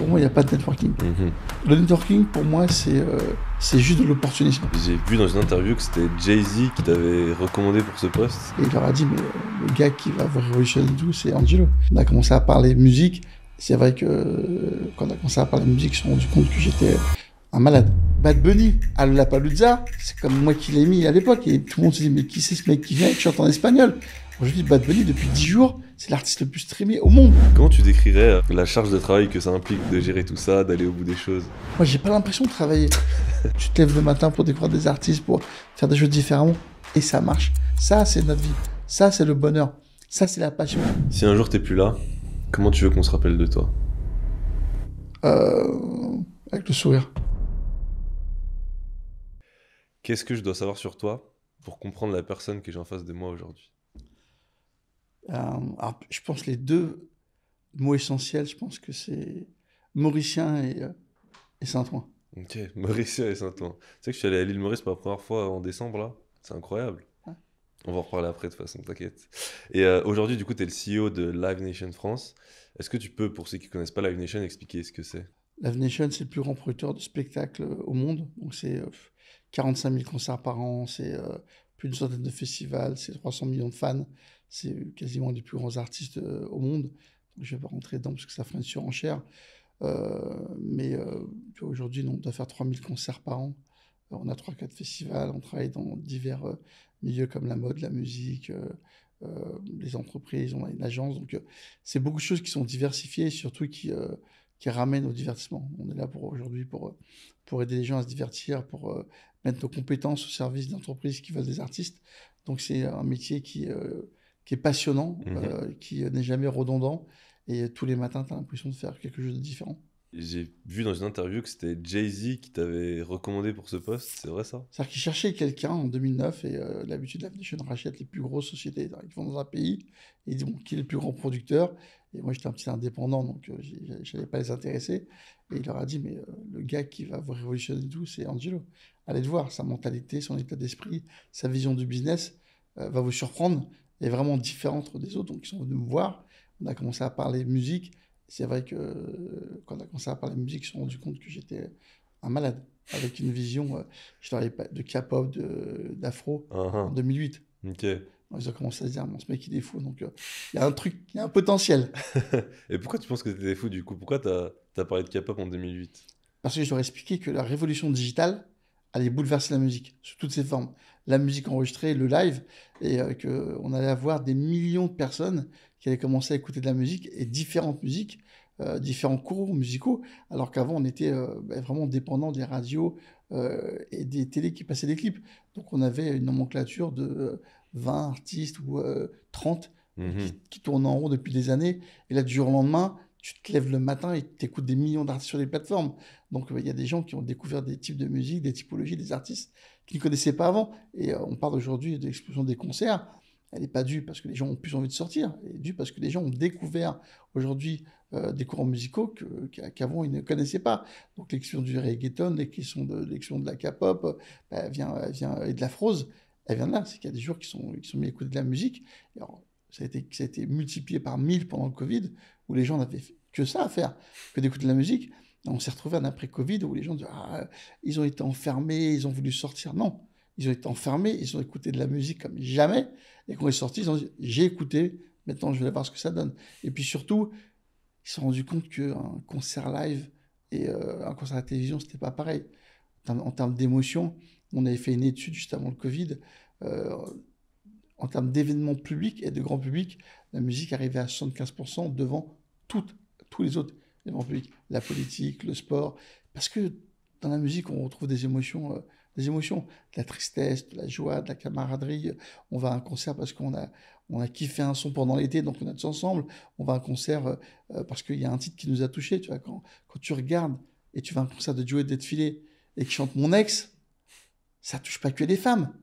Pour moi, il n'y a pas de networking. Mhm. Le networking, pour moi, c'est juste de l'opportunisme. J'ai vu dans une interview que c'était Jay-Z qui t'avait recommandé pour ce poste. Et il leur a dit, mais le gars qui va vous révolutionner tout, c'est Angelo. On a commencé à parler musique. C'est vrai que quand on a commencé à parler musique, je me suis rendu compte que j'étais un malade. Bad Bunny, à Lollapalooza, c'est comme moi qui l'ai mis à l'époque. Et tout le monde se dit, mais qui c'est ce mec qui vient et qui chante en espagnol? Aujourd'hui, Bad Bunny, depuis 10 jours, c'est l'artiste le plus streamé au monde. Comment tu décrirais la charge de travail que ça implique de gérer tout ça, d'aller au bout des choses? Moi, j'ai pas l'impression de travailler. Tu te lèves le matin pour découvrir des artistes, pour faire des choses différemment, et ça marche. Ça, c'est notre vie. Ça, c'est le bonheur. Ça, c'est la passion. Si un jour t'es plus là, comment tu veux qu'on se rappelle de toi? Avec le sourire. Qu'est-ce que je dois savoir sur toi pour comprendre la personne que j'ai en face de moi aujourd'hui? Alors, je pense les deux mots essentiels, je pense que c'est Mauricien et Saint-Ouen. Ok, Mauricio et Saint-Ouen. Tu sais que je suis allé à l'île Maurice pour la première fois en décembre là? C'est incroyable. Ouais. On va en reparler après de toute façon, t'inquiète. Et aujourd'hui, du coup, tu es le CEO de Live Nation France. Est-ce que tu peux, pour ceux qui ne connaissent pas Live Nation, expliquer ce que c'est? Live Nation, c'est le plus grand producteur de spectacles au monde. Donc, c'est 45 000 concerts par an, c'est plus d'une centaine de festivals, c'est 300 millions de fans. C'est quasiment les plus grands artistes au monde. Donc, je ne vais pas rentrer dedans parce que ça ferait une surenchère. Mais tu vois, aujourd'hui, on doit faire 3000 concerts par an. On a 3-4 festivals, on travaille dans divers milieux comme la mode, la musique, les entreprises, on a une agence. Donc, c'est beaucoup de choses qui sont diversifiées et surtout qui ramènent au divertissement. On est là aujourd'hui pour aider les gens à se divertir, pour mettre nos compétences au service d'entreprises qui veulent des artistes. Donc, c'est un métier qui est passionnant, qui n'est jamais redondant. Et tous les matins, tu as l'impression de faire quelque chose de différent. J'ai vu dans une interview que c'était Jay-Z qui t'avait recommandé pour ce poste, c'est vrai ça? C'est-à-dire qu'ils cherchaient quelqu'un en 2009 et l'habitude, Live Nation rachète les plus grosses sociétés qui vont dans un pays et ils disent bon, qui est le plus grand producteur. Et moi, j'étais un petit indépendant, donc je n'allais pas les intéresser. Et il leur a dit, mais le gars qui va vous révolutionner tout, c'est Angelo. Allez le voir, sa mentalité, son état d'esprit, sa vision du business va vous surprendre. Elle est vraiment différente des autres. Donc, ils sont venus me voir. On a commencé à parler musique. C'est vrai que quand on a commencé à parler musique, je me suis rendu compte que j'étais un malade, avec une vision, je parlais pas de K-pop, d'afro, en 2008. Ok. Ils ont commencé à se dire, bon, ce mec, il est fou, donc il y a un truc, il y a un potentiel. Et pourquoi tu penses que t'étais fou du coup? Pourquoi t'as parlé de K-pop en 2008? Parce que je leur ai expliqué que la révolution digitale allait bouleverser la musique, sous toutes ses formes. La musique enregistrée, le live, et qu'on allait avoir des millions de personnes qui allaient commencer à écouter de la musique, et différentes musiques, différents courants musicaux, alors qu'avant, on était vraiment dépendant des radios et des télés qui passaient des clips. Donc on avait une nomenclature de 20 artistes ou 30 qui tournent en rond depuis des années, et là, du jour au lendemain, tu te lèves le matin et tu écoutes des millions d'artistes sur les plateformes. Donc, il y a des gens qui ont découvert des types de musique, des typologies, des artistes qu'ils ne connaissaient pas avant. Et on parle aujourd'hui de l'explosion des concerts. Elle n'est pas due parce que les gens ont plus envie de sortir. Elle est due parce que les gens ont découvert aujourd'hui des courants musicaux qu'avant ils ne connaissaient pas. Donc, l'explosion du reggaeton, l'explosion de la K-pop, elle vient, et de la frose, elle vient de là. C'est qu'il y a des gens qui sont mis à écouter de la musique. Et alors, ça a été multiplié par 1000 pendant le Covid, où les gens n'avaient que ça à faire, que d'écouter de la musique. Et on s'est retrouvé un après-Covid où les gens disent ah, ils ont été enfermés, ils ont voulu sortir. Non, ils ont été enfermés, ils ont écouté de la musique comme jamais. Et quand ils sont sortis, ils ont dit j'ai écouté, maintenant je vais voir ce que ça donne. Et puis surtout, ils se sont rendus compte qu'un concert live et un concert à la télévision, c'était pas pareil. En termes d'émotion, on avait fait une étude juste avant le Covid. Euh, En termes d'événements publics et de grand public, la musique arrivait à 75% devant tous les autres événements publics. La politique, le sport. Parce que dans la musique, on retrouve des émotions, de la tristesse, de la joie, de la camaraderie. On va à un concert parce on a kiffé un son pendant l'été, donc on est tous ensemble. On va à un concert parce qu'il y a un titre qui nous a touchés. Tu vois, quand tu regardes et tu vas à un concert de Joey Défilé et qui chante Mon ex, ça touche pas que les femmes.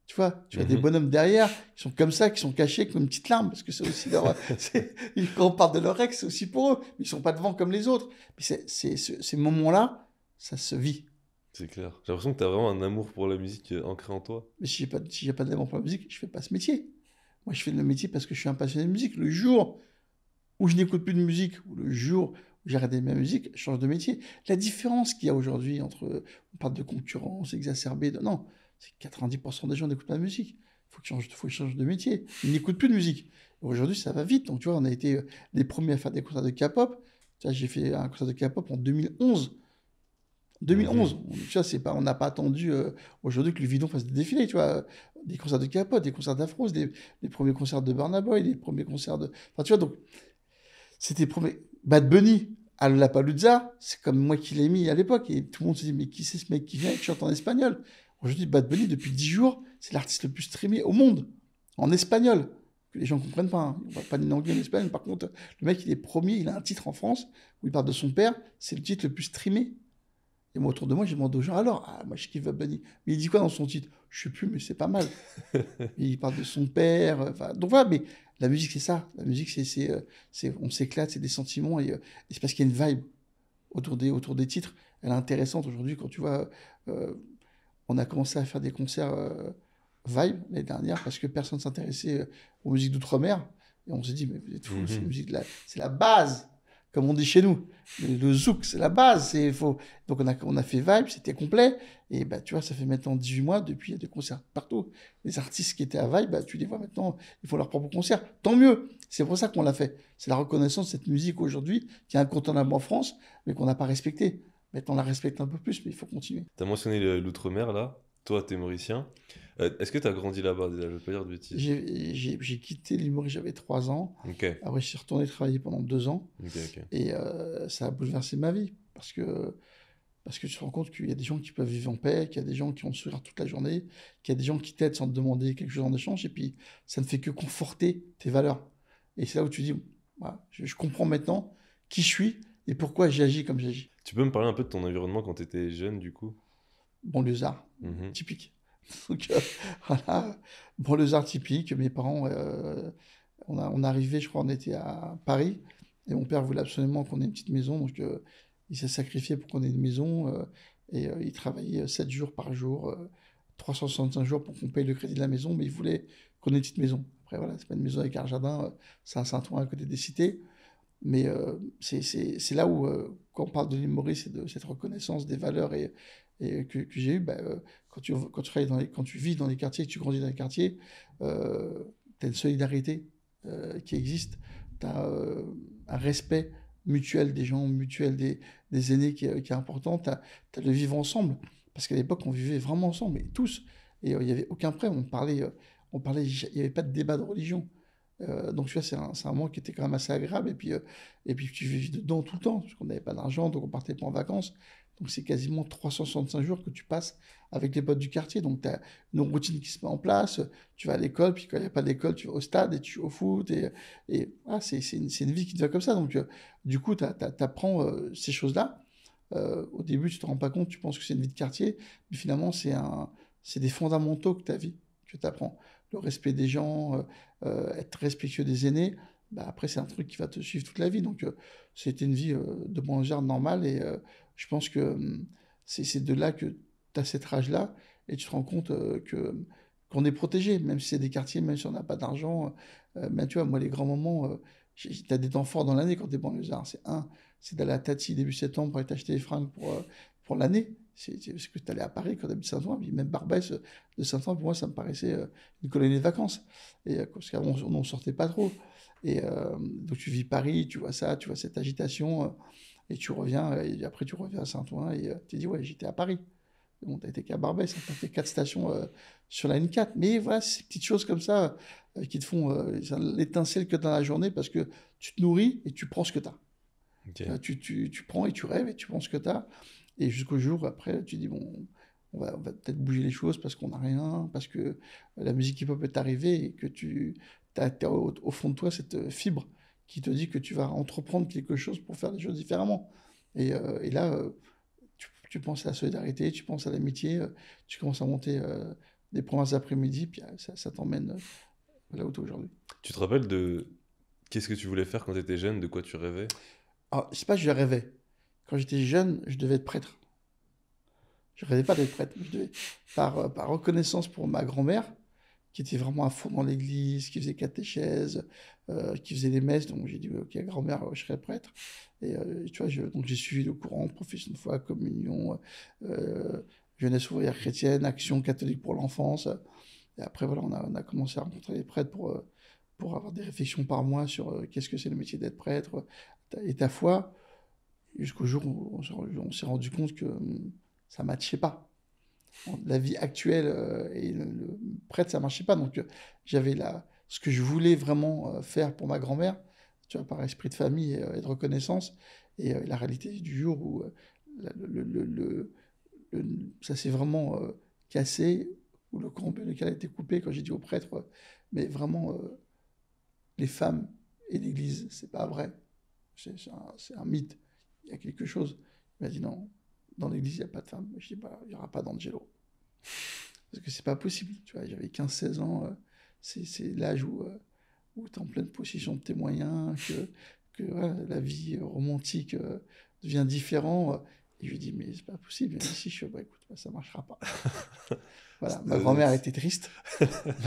Tu vois, tu as des bonhommes derrière qui sont comme ça, qui sont cachés comme une petite larme, parce que c'est aussi leur. Quand on parle de leur ex, c'est aussi pour eux. Mais ils sont pas devant comme les autres. Mais ces moments-là, ça se vit. C'est clair. J'ai l'impression que t'as vraiment un amour pour la musique ancré en toi. Mais si j'ai pas d'amour pour la musique, je fais pas ce métier. Moi, je fais le métier parce que je suis un passionné de musique. Le jour où je n'écoute plus de musique, ou le jour j'ai arrêté ma musique, je change de métier. La différence qu'il y a aujourd'hui entre, on parle de concurrence exacerbée, non, c'est que 90% des gens n'écoutent pas de musique. Faut qu'ils changent de métier. Ils n'écoutent plus de musique. Aujourd'hui, ça va vite. Donc, tu vois, on a été les premiers à faire des concerts de K-pop. Tu vois, j'ai fait un concert de K-pop en 2011. 2011, Mhm. tu vois, on n'a pas attendu aujourd'hui que le Vidon fasse des défilés, tu vois, des concerts de K-pop, des concerts d'Afros, des premiers concerts de Burna Boy, des premiers concerts de... Enfin, tu vois, donc, c'était premier. Bad Bunny à Lollapalooza, c'est comme moi qui l'ai mis à l'époque, et tout le monde se dit, mais qui c'est ce mec qui vient et qui chante en espagnol? Aujourd'hui, Bad Bunny, depuis 10 jours, c'est l'artiste le plus streamé au monde, en espagnol, que les gens ne comprennent pas, hein. On va pas ni en anglais ni en espagnol, par contre, le mec, il est premier, il a un titre en France, où il parle de son père, c'est le titre le plus streamé. Et moi, autour de moi, j'ai demandé aux gens, alors, ah, moi, je kiffe Bad Bunny. Mais il dit quoi dans son titre? Je sais plus, mais c'est pas mal. Et il parle de son père. Enfin, donc voilà, mais la musique, c'est ça. La musique, on s'éclate, c'est des sentiments. Et c'est parce qu'il y a une vibe autour des titres. Elle est intéressante aujourd'hui quand tu vois. euh, on a commencé à faire des concerts vibe l'année dernière parce que personne ne s'intéressait aux musiques d'outre-mer. Et on s'est dit, mais vous êtes fous, c'est, Mhm. c'est la base, comme on dit chez nous. Le zouk, c'est la base. Donc on a fait vibe, c'était complet. Et bah, tu vois, ça fait maintenant 18 mois, depuis, il y a des concerts partout. Les artistes qui étaient à vibe, bah, tu les vois maintenant, ils font leur propre concert. Tant mieux, c'est pour ça qu'on l'a fait. C'est la reconnaissance de cette musique aujourd'hui qui est incontournable en France, mais qu'on n'a pas respectée. Maintenant, on la respecte un peu plus, mais il faut continuer. T'as mentionné l'outre-mer là. Toi, t'es mauricien. Est-ce que t'as grandi là-bas déjà? Je veux pas dire de bêtises. J'ai quitté l'humour, j'avais 3 ans. Ok, Après, je suis retourné travailler pendant 2 ans. ok, ok. Et ça a bouleversé ma vie. Parce que tu te rends compte qu'il y a des gens qui peuvent vivre en paix, qu'il y a des gens qui ont le sourire toute la journée, qu'il y a des gens qui t'aident sans te demander quelque chose en échange. Et puis, ça ne fait que conforter tes valeurs. Et c'est là où tu dis, voilà, je comprends maintenant qui je suis et pourquoi j'agis comme j'agis. Tu peux me parler un peu de ton environnement quand t'étais jeune du coup? Banlieusard, Mhm. typique. Donc, voilà, banlieusard typique. Mes parents, on arrivait, je crois, on était à Paris, et mon père voulait absolument qu'on ait une petite maison, donc il s'est sacrifié pour qu'on ait une maison, et il travaillait 7 jours par jour, 365 jours pour qu'on paye le crédit de la maison, mais il voulait qu'on ait une petite maison. Après, voilà, c'est pas une maison avec un jardin, c'est à Saint-Ouen à côté des cités, mais c'est là où, quand on parle de l'île Maurice et de cette reconnaissance des valeurs que j'ai eu, bah, quand tu vis dans les quartiers, que tu grandis dans les quartiers, tu as une solidarité qui existe, tu as un respect mutuel des gens, mutuel des aînés qui est important, tu as le vivre ensemble, parce qu'à l'époque, on vivait vraiment ensemble, et tous, et il n'y avait aucun problème, il n'y avait pas de débat de religion. Donc, tu vois, c'est un moment qui était quand même assez agréable. Et puis tu vis dedans tout le temps, parce qu'on n'avait pas d'argent, donc on partait pas en vacances. Donc, c'est quasiment 365 jours que tu passes avec les potes du quartier. Donc, tu as une routine qui se met en place. Tu vas à l'école, puis quand il n'y a pas d'école, tu vas au stade et tu joues au foot. Et voilà, c'est une vie qui te va comme ça. Donc, du coup, tu apprends ces choses-là. Au début, tu te rends pas compte, tu penses que c'est une vie de quartier, mais finalement, c'est des fondamentaux que ta vie, que tu apprends. Le respect des gens, être respectueux des aînés, bah, après, c'est un truc qui va te suivre toute la vie. Donc, c'était une vie de banlieusard normale, et je pense que c'est de là que tu as cette rage-là, et tu te rends compte qu'on est protégé, même si c'est des quartiers, même si on n'a pas d'argent. Mais tu vois, moi, les grands moments, tu as des temps forts dans l'année quand tu es banlieusard. C'est d'aller à Tati début septembre pour aller t'acheter des fringues pour l'année. C'est que tu allais à Paris quand tu habites Saint-Ouen, puis même Barbès de Saint-Ouen, pour moi, ça me paraissait une colonie de vacances. Parce qu'avant, on n'en sortait pas trop. Et donc, tu vis Paris, tu vois ça, tu vois cette agitation, et tu reviens, et après, tu reviens à Saint-Ouen, et tu te dis, ouais, j'étais à Paris. Bon, t'as été qu'à Barbès, t'as fait 4 stations sur la N4. Mais voilà, ces petites choses comme ça qui te font l'étincelle que dans la journée parce que tu te nourris et tu prends ce que tu as. Ok. Tu prends et tu rêves et tu prends ce que tu as. Et jusqu'au jour, après, tu dis, bon, on va peut-être bouger les choses parce qu'on n'a rien, parce que la musique hip-hop est arrivée et que t'as au fond de toi cette fibre qui te dit que tu vas entreprendre quelque chose pour faire les choses différemment. Et là, tu penses à la solidarité, tu penses à l'amitié, tu commences à monter des provinces d'après-midi, puis ça t'emmène là où tu es aujourd'hui. Tu te rappelles de qu'est-ce que tu voulais faire quand tu étais jeune, de quoi tu rêvais? Alors, je sais pas, je rêvais. Quand j'étais jeune, je devais être prêtre. Je rêvais pas d'être prêtre, mais par reconnaissance pour ma grand-mère, qui était vraiment à fond dans l'église, qui faisait catéchèse, qui faisait les messes. Donc j'ai dit, ok, grand-mère, je serai prêtre. Et tu vois, donc j'ai suivi le courant, profession de foi, communion, jeunesse ouvrière chrétienne, action catholique pour l'enfance. Et après, voilà, on a commencé à rencontrer les prêtres pour avoir des réflexions par mois sur qu'est-ce que c'est le métier d'être prêtre et ta foi, jusqu'au jour où on s'est rendu compte que ça ne matchait pas. La vie actuelle et le prêtre, ça ne marchait pas. Donc, j'avais ce que je voulais vraiment faire pour ma grand-mère, tu vois, par esprit de famille et de reconnaissance, et la réalité du jour où ça s'est vraiment cassé, où le cordon ombilical a été coupé, quand j'ai dit au prêtre, mais vraiment, les femmes et l'Église, c'est pas vrai. C'est un mythe. Il y a quelque chose. Il m'a dit non, dans l'Église, il n'y a pas de femmes. Je dis, bah, il n'y aura pas d'angelo. Parce que c'est pas possible. Tu vois, j'avais 15-16 ans. C'est l'âge où tu es en pleine possession de tes moyens, que voilà, la vie romantique devient différente. Et je lui dis, mais c'est pas possible. Ici, je suis, bah, écoute, bah, ça marchera pas. Voilà, ma grand-mère était triste.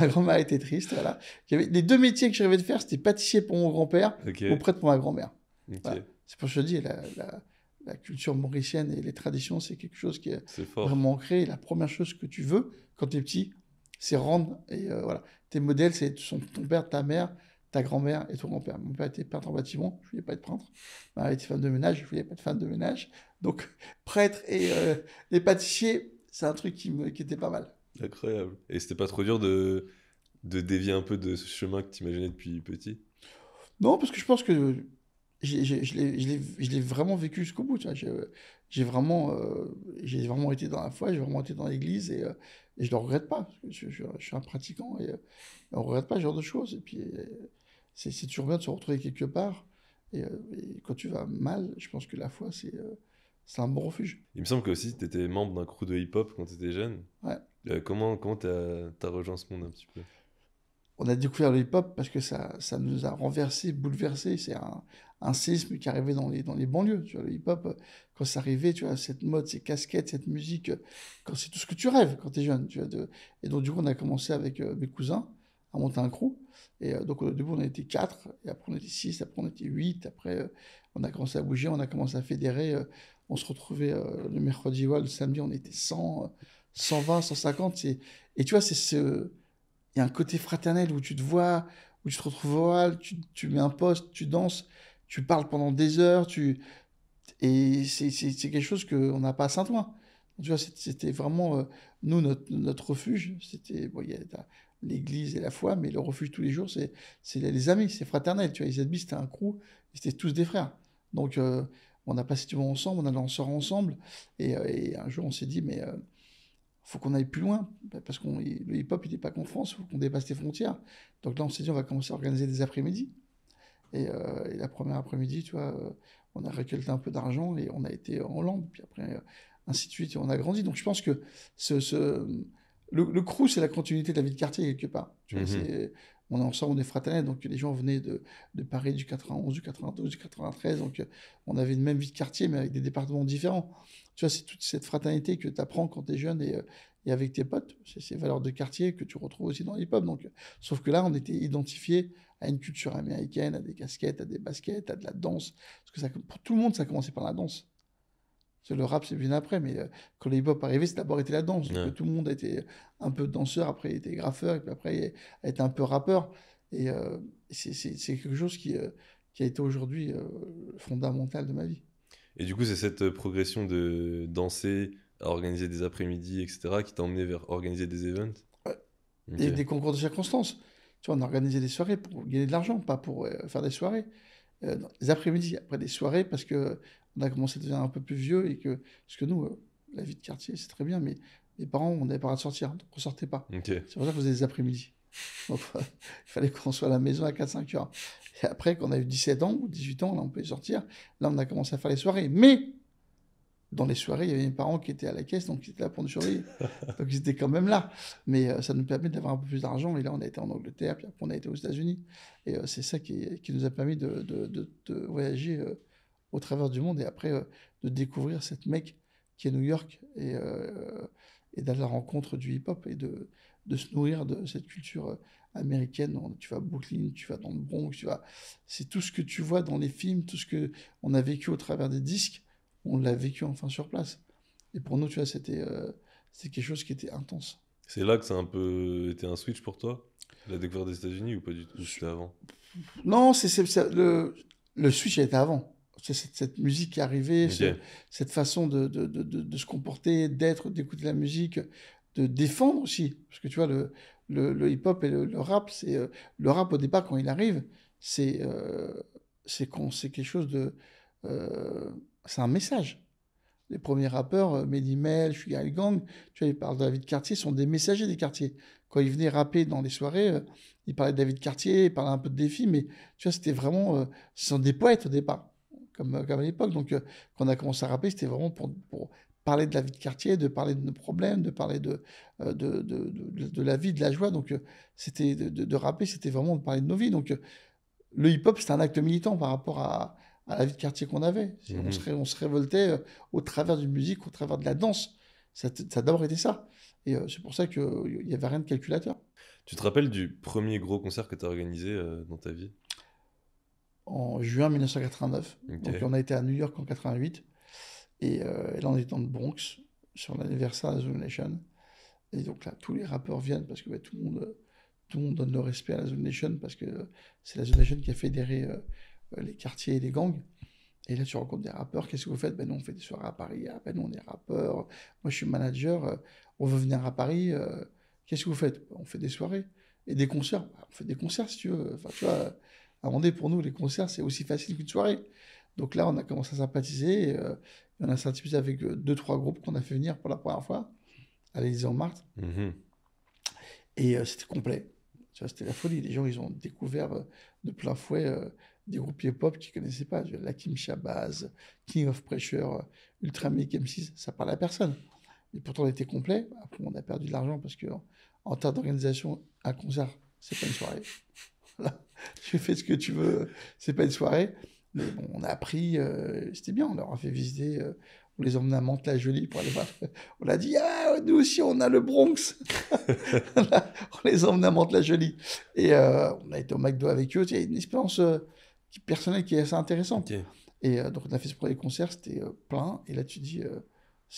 Ma grand-mère était triste, voilà. Les deux métiers que je rêvais de faire, c'était pâtissier pour mon grand-père ou Ok. prêtre pour ma grand-mère. Ok. Voilà. C'est pour ça que je dis, la culture mauricienne et les traditions, c'est quelque chose qui est C'est fort. vraiment ancré. Et la première chose que tu veux quand tu es petit, c'est rendre. Et voilà. Tes modèles, c'est ton père, ta mère, ta grand-mère et ton grand-père. Mon père était peintre en bâtiment, je voulais pas être peintre. Ma mère était femme de ménage, je voulais pas être femme de ménage. Donc, prêtre et les pâtissiers, c'est un truc qui était pas mal. Incroyable. Et c'était pas trop dur de dévier un peu de ce chemin que tu imaginais depuis petit? Non, parce que je pense que je l'ai vraiment vécu jusqu'au bout. Tu vois. J'ai vraiment été dans la foi, j'ai vraiment été dans l'église et je ne le regrette pas. Parce que je suis un pratiquant et on ne regrette pas ce genre de choses. Et puis, c'est toujours bien de se retrouver quelque part. Et quand tu vas mal, je pense que la foi, c'est un bon refuge. Il me semble que aussi tu étais membre d'un crew de hip-hop quand tu étais jeune. Ouais. Comment t'as rejoint ce monde un petit peu? On a découvert le hip-hop parce que ça nous a renversé, bouleversé. C'est un séisme qui arrivait dans les banlieues. Tu vois, le hip-hop, quand ça arrivait, tu vois, cette mode, ces casquettes, cette musique, quand c'est tout ce que tu rêves quand tu es jeune. Tu vois, et donc, du coup, on a commencé avec mes cousins à monter un crew. Et donc, au début, on était 4, et après, on était 6, après, on était 8. Après, on a commencé à bouger, on a commencé à fédérer. On se retrouvait le mercredi, ouais, le samedi, on était 100, 120, 150. Et tu vois, il y a un côté fraternel où tu te vois, où tu te retrouves au hall, tu mets un poste, tu danses, tu parles pendant des heures, et c'est quelque chose qu'on n'a pas à Saint-Ouen. Tu vois, c'était vraiment, nous, notre refuge. C'était, bon, il y a l'église et la foi, mais le refuge tous les jours, c'est les amis, c'est fraternel. Tu vois, ZB, c'était un crew, c'était tous des frères. Donc, on a passé du temps ensemble, on a dansé ensemble, et un jour, on s'est dit, mais faut qu'on aille plus loin, parce que le hip-hop, il n'est pas qu'en France, il faut qu'on dépasse les frontières. Donc là, on s'est dit, on va commencer à organiser des après-midi. Et la première après-midi, tu vois, on a récolté un peu d'argent et on a été en Hollande, puis après, ainsi de suite, et on a grandi. Donc je pense que le crew, c'est la continuité de la vie de quartier, quelque part. Tu vois, Mhm. on est ensemble, on est fraternels, donc les gens venaient de Paris, du 91, du 92, du 93, donc on avait une même vie de quartier, mais avec des départements différents. Tu vois, c'est toute cette fraternité que tu apprends quand tu es jeune et avec tes potes. C'est ces valeurs de quartier que tu retrouves aussi dans l'hip-hop. Donc, sauf que là, on était identifiés à une culture américaine, à des casquettes, à des baskets, à de la danse. Parce que pour tout le monde, ça a commencé par la danse. Parce que le rap, c'est venu après, mais quand le hip-hop est arrivé, c'est d'abord été la danse. Donc Ouais. tout le monde a été un peu danseur, après il était graffeur, et puis après il a été un peu rappeur. Et c'est quelque chose qui a été aujourd'hui fondamental de ma vie. Et du coup, c'est cette progression de danser, à organiser des après-midi, etc., qui t'a emmené vers organiser des events? Ouais. Ok. Et des concours de circonstances. Tu vois, on a organisé des soirées pour gagner de l'argent, pas pour faire des soirées. Non, les après-midi, après des soirées, parce que on a commencé à devenir un peu plus vieux et parce que nous, la vie de quartier, c'est très bien, mais les parents, on n'avait pas le droit de sortir, donc on sortait pas. Ok. C'est pour ça qu'on faisait des après-midi. Donc, il fallait qu'on soit à la maison à 4-5 heures. Et après, quand on a eu 17 ans ou 18 ans, là, on pouvait sortir. Là, on a commencé à faire les soirées. Mais dans les soirées, il y avait mes parents qui étaient à la caisse, donc ils étaient là pour nous surveiller. Donc ils étaient quand même là. Mais ça nous permet d'avoir un peu plus d'argent. Et là, on a été en Angleterre, puis après, on a été aux États-Unis. Et c'est ça qui nous a permis de voyager au travers du monde et après de découvrir cette mecque qui est New York et d'aller à la rencontre du hip-hop et de se nourrir de cette culture américaine. Tu vas à Brooklyn, tu vas dans le Bronx, c'est tout ce que tu vois dans les films, tout ce que on a vécu au travers des disques, on l'a vécu enfin sur place. Et pour nous, tu vois, c'était quelque chose qui était intense. C'est là que ça a un peu été un switch pour toi? La découverte des États-Unis ou pas du tout? Ou c'était avant? Non, le switch a été avant. C'est cette musique qui est arrivée, Ok. cette façon de se comporter, d'être, d'écouter la musique, de défendre aussi. Parce que tu vois, le hip-hop et le rap, le rap au départ, quand il arrive, c'est c'est quelque chose de. C'est un message. Les premiers rappeurs, Mehdi Mel, Sugar Hill Gang, tu vois, ils parlent de la vie de quartier, sont des messagers des quartiers. Quand ils venaient rapper dans les soirées, ils parlaient de la vie de quartier, ils parlaient un peu de défis, mais tu vois, c'était vraiment. Ce sont des poètes au départ, comme à l'époque. Donc, quand on a commencé à rapper, c'était vraiment pour parler de la vie de quartier, de parler de nos problèmes, de parler de la vie, de la joie. Donc, c'était de rapper, c'était vraiment de parler de nos vies. Donc, le hip-hop, c'était un acte militant par rapport à la vie de quartier qu'on avait. Mhm. On se révoltait au travers d'une musique, au travers de la danse. Ça a d'abord été ça. Et c'est pour ça qu'il n'y avait rien de calculateur. Tu te rappelles du premier gros concert que tu as organisé dans ta vie? En juin 1989, Ok. donc on a été à New York en 88, et là on est dans le Bronx, sur l'anniversaire de la Zulu Nation. Et donc là, tous les rappeurs viennent parce que tout le monde donne le respect à la Zulu Nation parce que c'est la Zulu Nation qui a fédéré les quartiers et les gangs. Et là, tu rencontres des rappeurs. Qu'est-ce que vous faites? Ben nous, on fait des soirées à Paris. Ah, ben nous, on est rappeurs. Moi, je suis manager. On veut venir à Paris. Qu'est-ce que vous faites? On fait des soirées et des concerts. Ben, on fait des concerts, si tu veux. Enfin, tu vois, à un moment donné, pour nous, les concerts, c'est aussi facile qu'une soirée. Donc là, on a commencé à sympathiser. Et on a sympathisé avec deux, trois groupes qu'on a fait venir pour la première fois à l'Élysée-en-Marne. Mhm. Et c'était complet. Tu vois, c'était la folie. Les gens, ils ont découvert de plein fouet des groupes hip-hop qu'ils ne connaissaient pas. Lakim Shabazz, King of Pressure, Ultramix M6, ça parle à personne. Et pourtant, on était complet. Après, on a perdu de l'argent parce que en termes d'organisation, un concert, c'est pas une soirée. Voilà. Tu fais ce que tu veux, c'est pas une soirée. Mais bon, on a appris, c'était bien, on leur a fait visiter, on les emmenait à Mantes-la-Jolie pour aller voir. On a dit, ah, nous aussi, on a le Bronx. Voilà, on les emmenait à Mantes-la-Jolie. Et on a été au McDo avec eux. Il y a une expérience personnelle qui est assez intéressante. Ok. Et donc, on a fait ce premier concert, c'était plein. Et là, tu dis,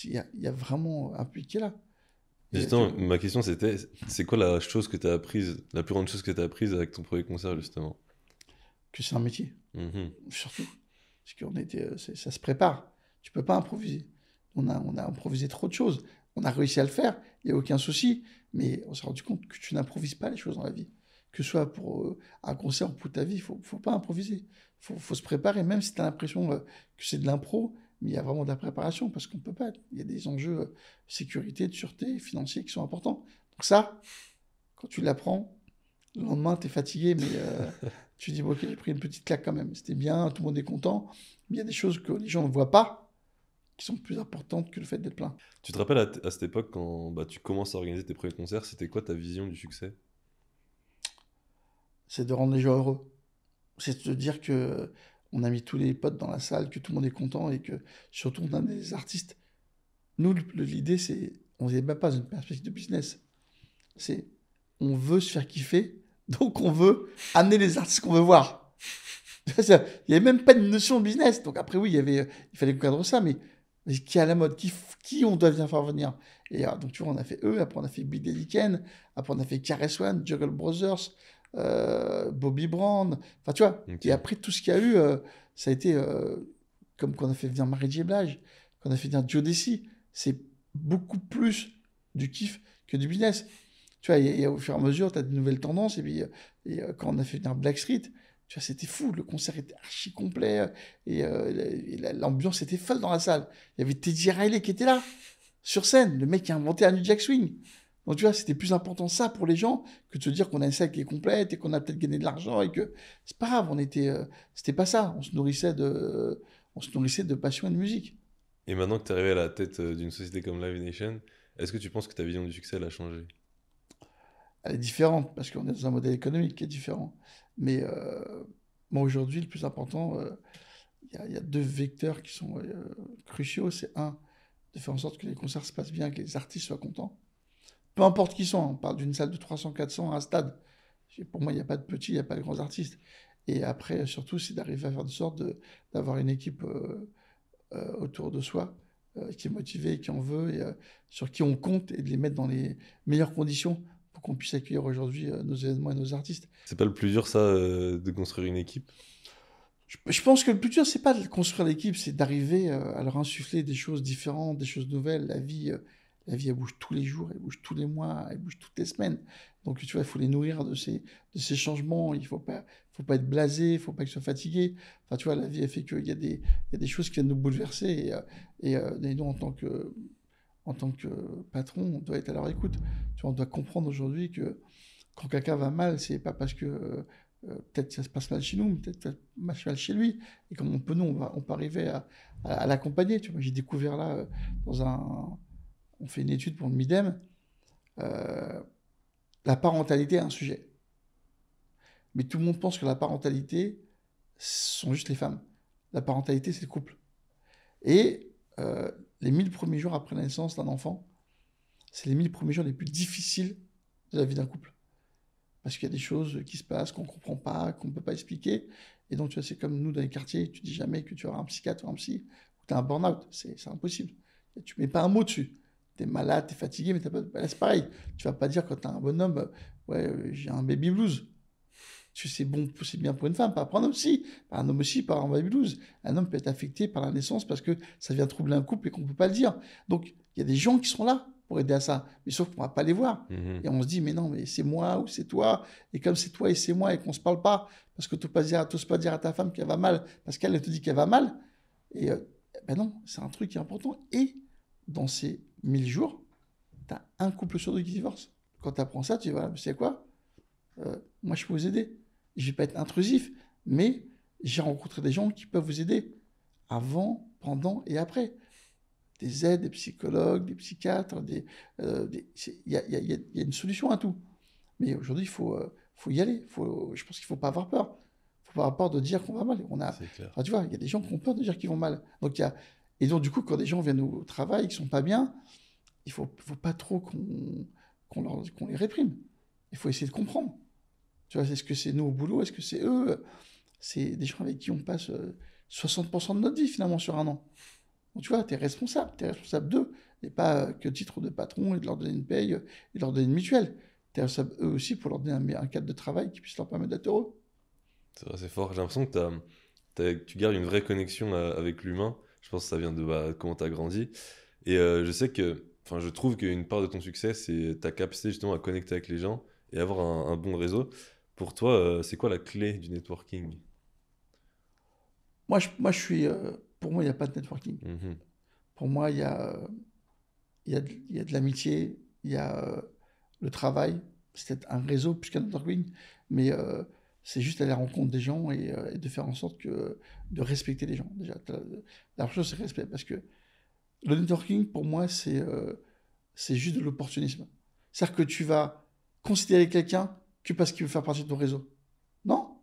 il y a vraiment un public qui est là. Et Justement, ma question c'était, c'est quoi la chose que tu as apprise, la plus grande chose que tu as apprise avec ton premier concert, justement? que c'est un métier. Mhm. Surtout. Parce qu'on était, ça se prépare. Tu peux pas improviser. On a improvisé trop de choses. On a réussi à le faire, il n'y a aucun souci. Mais on s'est rendu compte que tu n'improvises pas les choses dans la vie. Que ce soit pour un concert ou pour ta vie, faut pas improviser. Faut se préparer, même si tu as l'impression que c'est de l'impro, mais il y a vraiment de la préparation parce qu'on peut pas. Il y a des enjeux sécurité, de sûreté, financiers qui sont importants. Donc ça, quand tu l'apprends, le lendemain, tu es fatigué, mais tu dis, bon, ok, j'ai pris une petite claque quand même. C'était bien, tout le monde est content. Mais il y a des choses que les gens ne voient pas, qui sont plus importantes que le fait d'être plein. Tu te rappelles à cette époque, quand bah, tu commences à organiser tes premiers concerts, c'était quoi ta vision du succès? C'est de rendre les gens heureux. C'est de se dire que on a mis tous les potes dans la salle, que tout le monde est content et que surtout on a des artistes. Nous, l'idée, c'est, on n'est même pas une perspective de business. C'est, on veut se faire kiffer, donc on veut amener les artistes qu'on veut voir. Il n'y avait même pas de notion de business. Donc après, oui, il fallait cadrer ça, mais qui est à la mode, qui on doit bien faire venir. Et donc tu vois, on a fait eux, après on a fait Big Daddy Kane, après on a fait KRS-One, Juggle Brothers, Bobby Brown, enfin tu vois. Ok. Et après tout ce qu'il y a eu, ça a été comme qu'on a fait venir Mary J. Blige, qu'on a fait venir Joe Desi. C'est beaucoup plus du kiff que du business. Tu vois, au fur et à mesure, tu as de nouvelles tendances. Et puis, quand on a fait venir Blackstreet, tu vois, c'était fou. Le concert était archi complet. L'ambiance était folle dans la salle. Il y avait Teddy Riley qui était là, sur scène. Le mec qui a inventé un New Jack Swing. Donc, tu vois, c'était plus important ça pour les gens que de se dire qu'on a une salle qui est complète et qu'on a peut-être gagné de l'argent et que c'est pas grave. C'était pas ça. On se nourrissait de passion et de musique. Et maintenant que tu es arrivé à la tête d'une société comme Live Nation, est-ce que tu penses que ta vision du succès elle a changé? Elle est différente parce qu'on est dans un modèle économique qui est différent. Mais moi, aujourd'hui, le plus important, il y a deux vecteurs qui sont cruciaux. C'est un, de faire en sorte que les concerts se passent bien, que les artistes soient contents. peu importe qui sont, hein, on parle d'une salle de 300, 400, un stade. Pour moi, il n'y a pas de petits, il n'y a pas de grands artistes. Et après, surtout, c'est d'arriver à faire de sorte d'avoir une équipe autour de soi qui est motivée, qui en veut, et sur qui on compte, et de les mettre dans les meilleures conditions pour qu'on puisse accueillir aujourd'hui nos événements et nos artistes. C'est pas le plus dur, ça, de construire une équipe? Je pense que le plus dur, c'est pas de construire l'équipe, c'est d'arriver à leur insuffler des choses différentes, des choses nouvelles. La vie, elle bouge tous les jours, elle bouge tous les mois, elle bouge toutes les semaines. Donc, tu vois, il faut les nourrir de ces changements. Faut pas être blasé, il faut pas qu'ils soient fatigués. Enfin, tu vois, la vie, elle fait qu'il il y a des choses qui viennent nous bouleverser. Et nous, en tant que patron, on doit être à leur écoute. Tu vois, on doit comprendre aujourd'hui que quand quelqu'un va mal, c'est pas parce que peut-être ça se passe mal chez nous, mais peut-être ça se passe mal chez lui. Et comme on peut, nous, on peut arriver à l'accompagner. Tu vois, j'ai découvert là, on fait une étude pour le MIDEM, euh, la parentalité est un sujet. Mais tout le monde pense que la parentalité, ce sont juste les femmes. La parentalité, c'est le couple. Et les 1000 premiers jours après la naissance d'un enfant, c'est les 1000 premiers jours les plus difficiles de la vie d'un couple. Parce qu'il y a des choses qui se passent qu'on ne comprend pas, qu'on ne peut pas expliquer. Et donc, tu vois, c'est comme nous dans les quartiers, tu dis jamais que tu auras un psychiatre ou un psy, ou tu as un burn-out. C'est impossible. Et tu mets pas un mot dessus. Tu es malade, tu es fatigué, mais t'as pas... Là, c'est pareil. Tu vas pas dire quand tu as un bonhomme, ouais, j'ai un baby blues. C'est bon, c'est bien pour une femme, pas pour un homme aussi. Un homme aussi, pas un baby blues. Un homme peut être affecté par la naissance parce que ça vient troubler un couple et qu'on ne peut pas le dire. Donc, il y a des gens qui sont là pour aider à ça. Mais sauf qu'on ne va pas les voir. Mhm. Et on se dit, mais non, mais c'est moi ou c'est toi. Et comme c'est toi et c'est moi et qu'on ne se parle pas, parce que tu n'oses pas dire à ta femme qu'elle va mal, parce qu'elle te dit qu'elle va mal. Et ben non, c'est un truc qui est important. Et dans ces 1000 jours, tu as un couple sur deux qui divorce. Quand tu apprends ça, tu dis, voilà, c'est quoi moi, je peux vous aider. Je ne vais pas être intrusif, mais j'ai rencontré des gens qui peuvent vous aider avant, pendant et après. Des aides, des psychologues, des psychiatres, il y a une solution à tout. Mais aujourd'hui, faut y aller. Je pense qu'il ne faut pas avoir peur. Il ne faut pas avoir peur de dire qu'on va mal. C'est clair. Enfin, tu vois, il y a des gens qui ont peur de dire qu'ils vont mal. Et donc, du coup, quand des gens viennent au travail, qui ne sont pas bien, il ne faut pas trop qu'on les réprime. Il faut essayer de comprendre. Tu vois, est-ce que c'est nous au boulot? Est-ce que c'est eux? C'est des gens avec qui on passe 60% de notre vie finalement sur un an. Donc, tu vois, tu es responsable d'eux, et pas que titre de patron et de leur donner une paye et de leur donner une mutuelle. Tu es responsable eux aussi pour leur donner un cadre de travail qui puisse leur permettre d'être heureux. C'est vrai, c'est fort. J'ai l'impression que tu gardes une vraie connexion avec l'humain. Je pense que ça vient de comment tu as grandi. Et je sais que, enfin, je trouve qu'une part de ton succès, c'est ta capacité justement à connecter avec les gens et avoir un bon réseau. Pour toi, c'est quoi la clé du networking? Moi, je suis. Pour moi, il n'y a pas de networking. Mhm. Pour moi, il y a de l'amitié, il y a le travail, c'est peut-être un réseau plus qu'un networking, mais c'est juste aller à la rencontre des gens et de faire en sorte de respecter les gens. Déjà, la première chose, c'est respect, parce que le networking, pour moi, c'est juste de l'opportunisme. C'est-à-dire que tu vas considérer quelqu'un que parce qu'il veut faire partie de ton réseau. Non,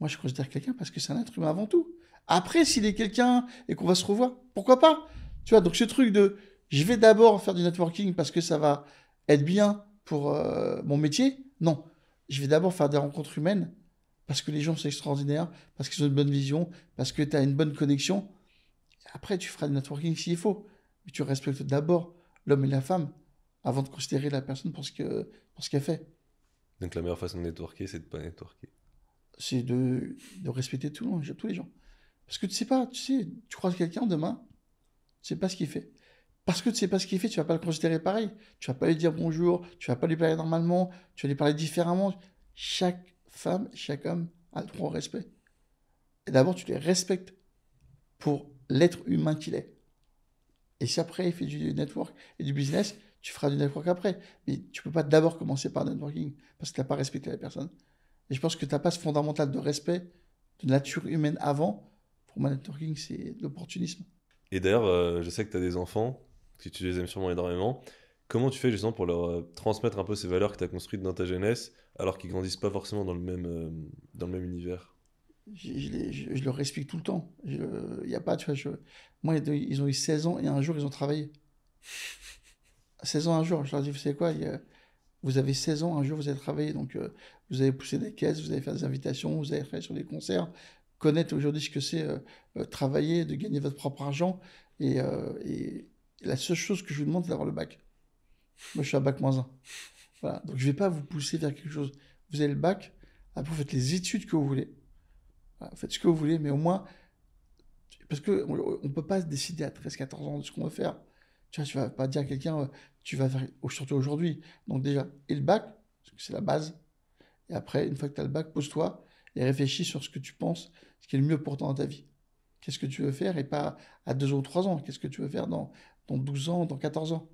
moi, je considère quelqu'un parce que c'est un être humain avant tout. Après, s'il est quelqu'un et qu'on va se revoir, pourquoi pas? Tu vois, donc ce truc de je vais d'abord faire du networking parce que ça va être bien pour mon métier. Non, je vais d'abord faire des rencontres humaines parce que les gens sont extraordinaires, parce qu'ils ont une bonne vision, parce que tu as une bonne connexion. Après, tu feras du networking s'il faut. Mais tu respectes d'abord l'homme et la femme avant de considérer la personne pour ce qu'elle fait. Donc la meilleure façon de networker, c'est de pas networker. C'est de respecter tout le monde, tous les gens. Parce que tu sais pas, tu croises quelqu'un demain, tu sais pas ce qu'il fait. Parce que tu sais pas ce qu'il fait, tu vas pas le considérer pareil. Tu vas pas lui dire bonjour, tu vas pas lui parler normalement, tu vas lui parler différemment. Chaque femme, chaque homme a le droit au respect. Et d'abord, tu les respectes pour l'être humain qu'il est. Et si après il fait du network et du business, tu feras du network après. Mais tu peux pas d'abord commencer par le networking parce que tu n'as pas respecté la personne. Et je pense que tu n'as pas ce fondamental de respect de nature humaine avant. Pour moi, le networking, c'est de l'opportunisme. Et d'ailleurs, je sais que tu as des enfants, que tu les aimes sûrement énormément. Comment tu fais justement pour leur transmettre un peu ces valeurs que tu as construites dans ta jeunesse, alors qu'ils grandissent pas forcément dans le même univers? Je leur explique tout le temps. Il y a pas, tu vois, moi, ils ont eu 16 ans et un jour, ils ont travaillé. 16 ans un jour, je leur dis, vous savez quoi, vous avez 16 ans, un jour vous allez travailler, donc vous allez pousser des caisses, vous allez faire des invitations, vous allez travailler sur des concerts, connaître aujourd'hui ce que c'est travailler, de gagner votre propre argent, et la seule chose que je vous demande, c'est d'avoir le bac. Moi, je suis à bac -1. Voilà, donc je ne vais pas vous pousser vers quelque chose. Vous avez le bac, après vous faites les études que vous voulez. Voilà, faites ce que vous voulez, mais au moins, parce qu'on ne peut pas se décider à 13-14 ans de ce qu'on veut faire. Tu vois, tu vas pas dire à quelqu'un, tu vas faire, surtout aujourd'hui. Donc déjà, et le bac, parce que c'est la base. Et après, une fois que tu as le bac, pose-toi et réfléchis sur ce que tu penses, ce qui est le mieux pour toi dans ta vie. Qu'est-ce que tu veux faire et pas à 2 ans ou 3 ans. Qu'est-ce que tu veux faire dans 12 ans, dans 14 ans.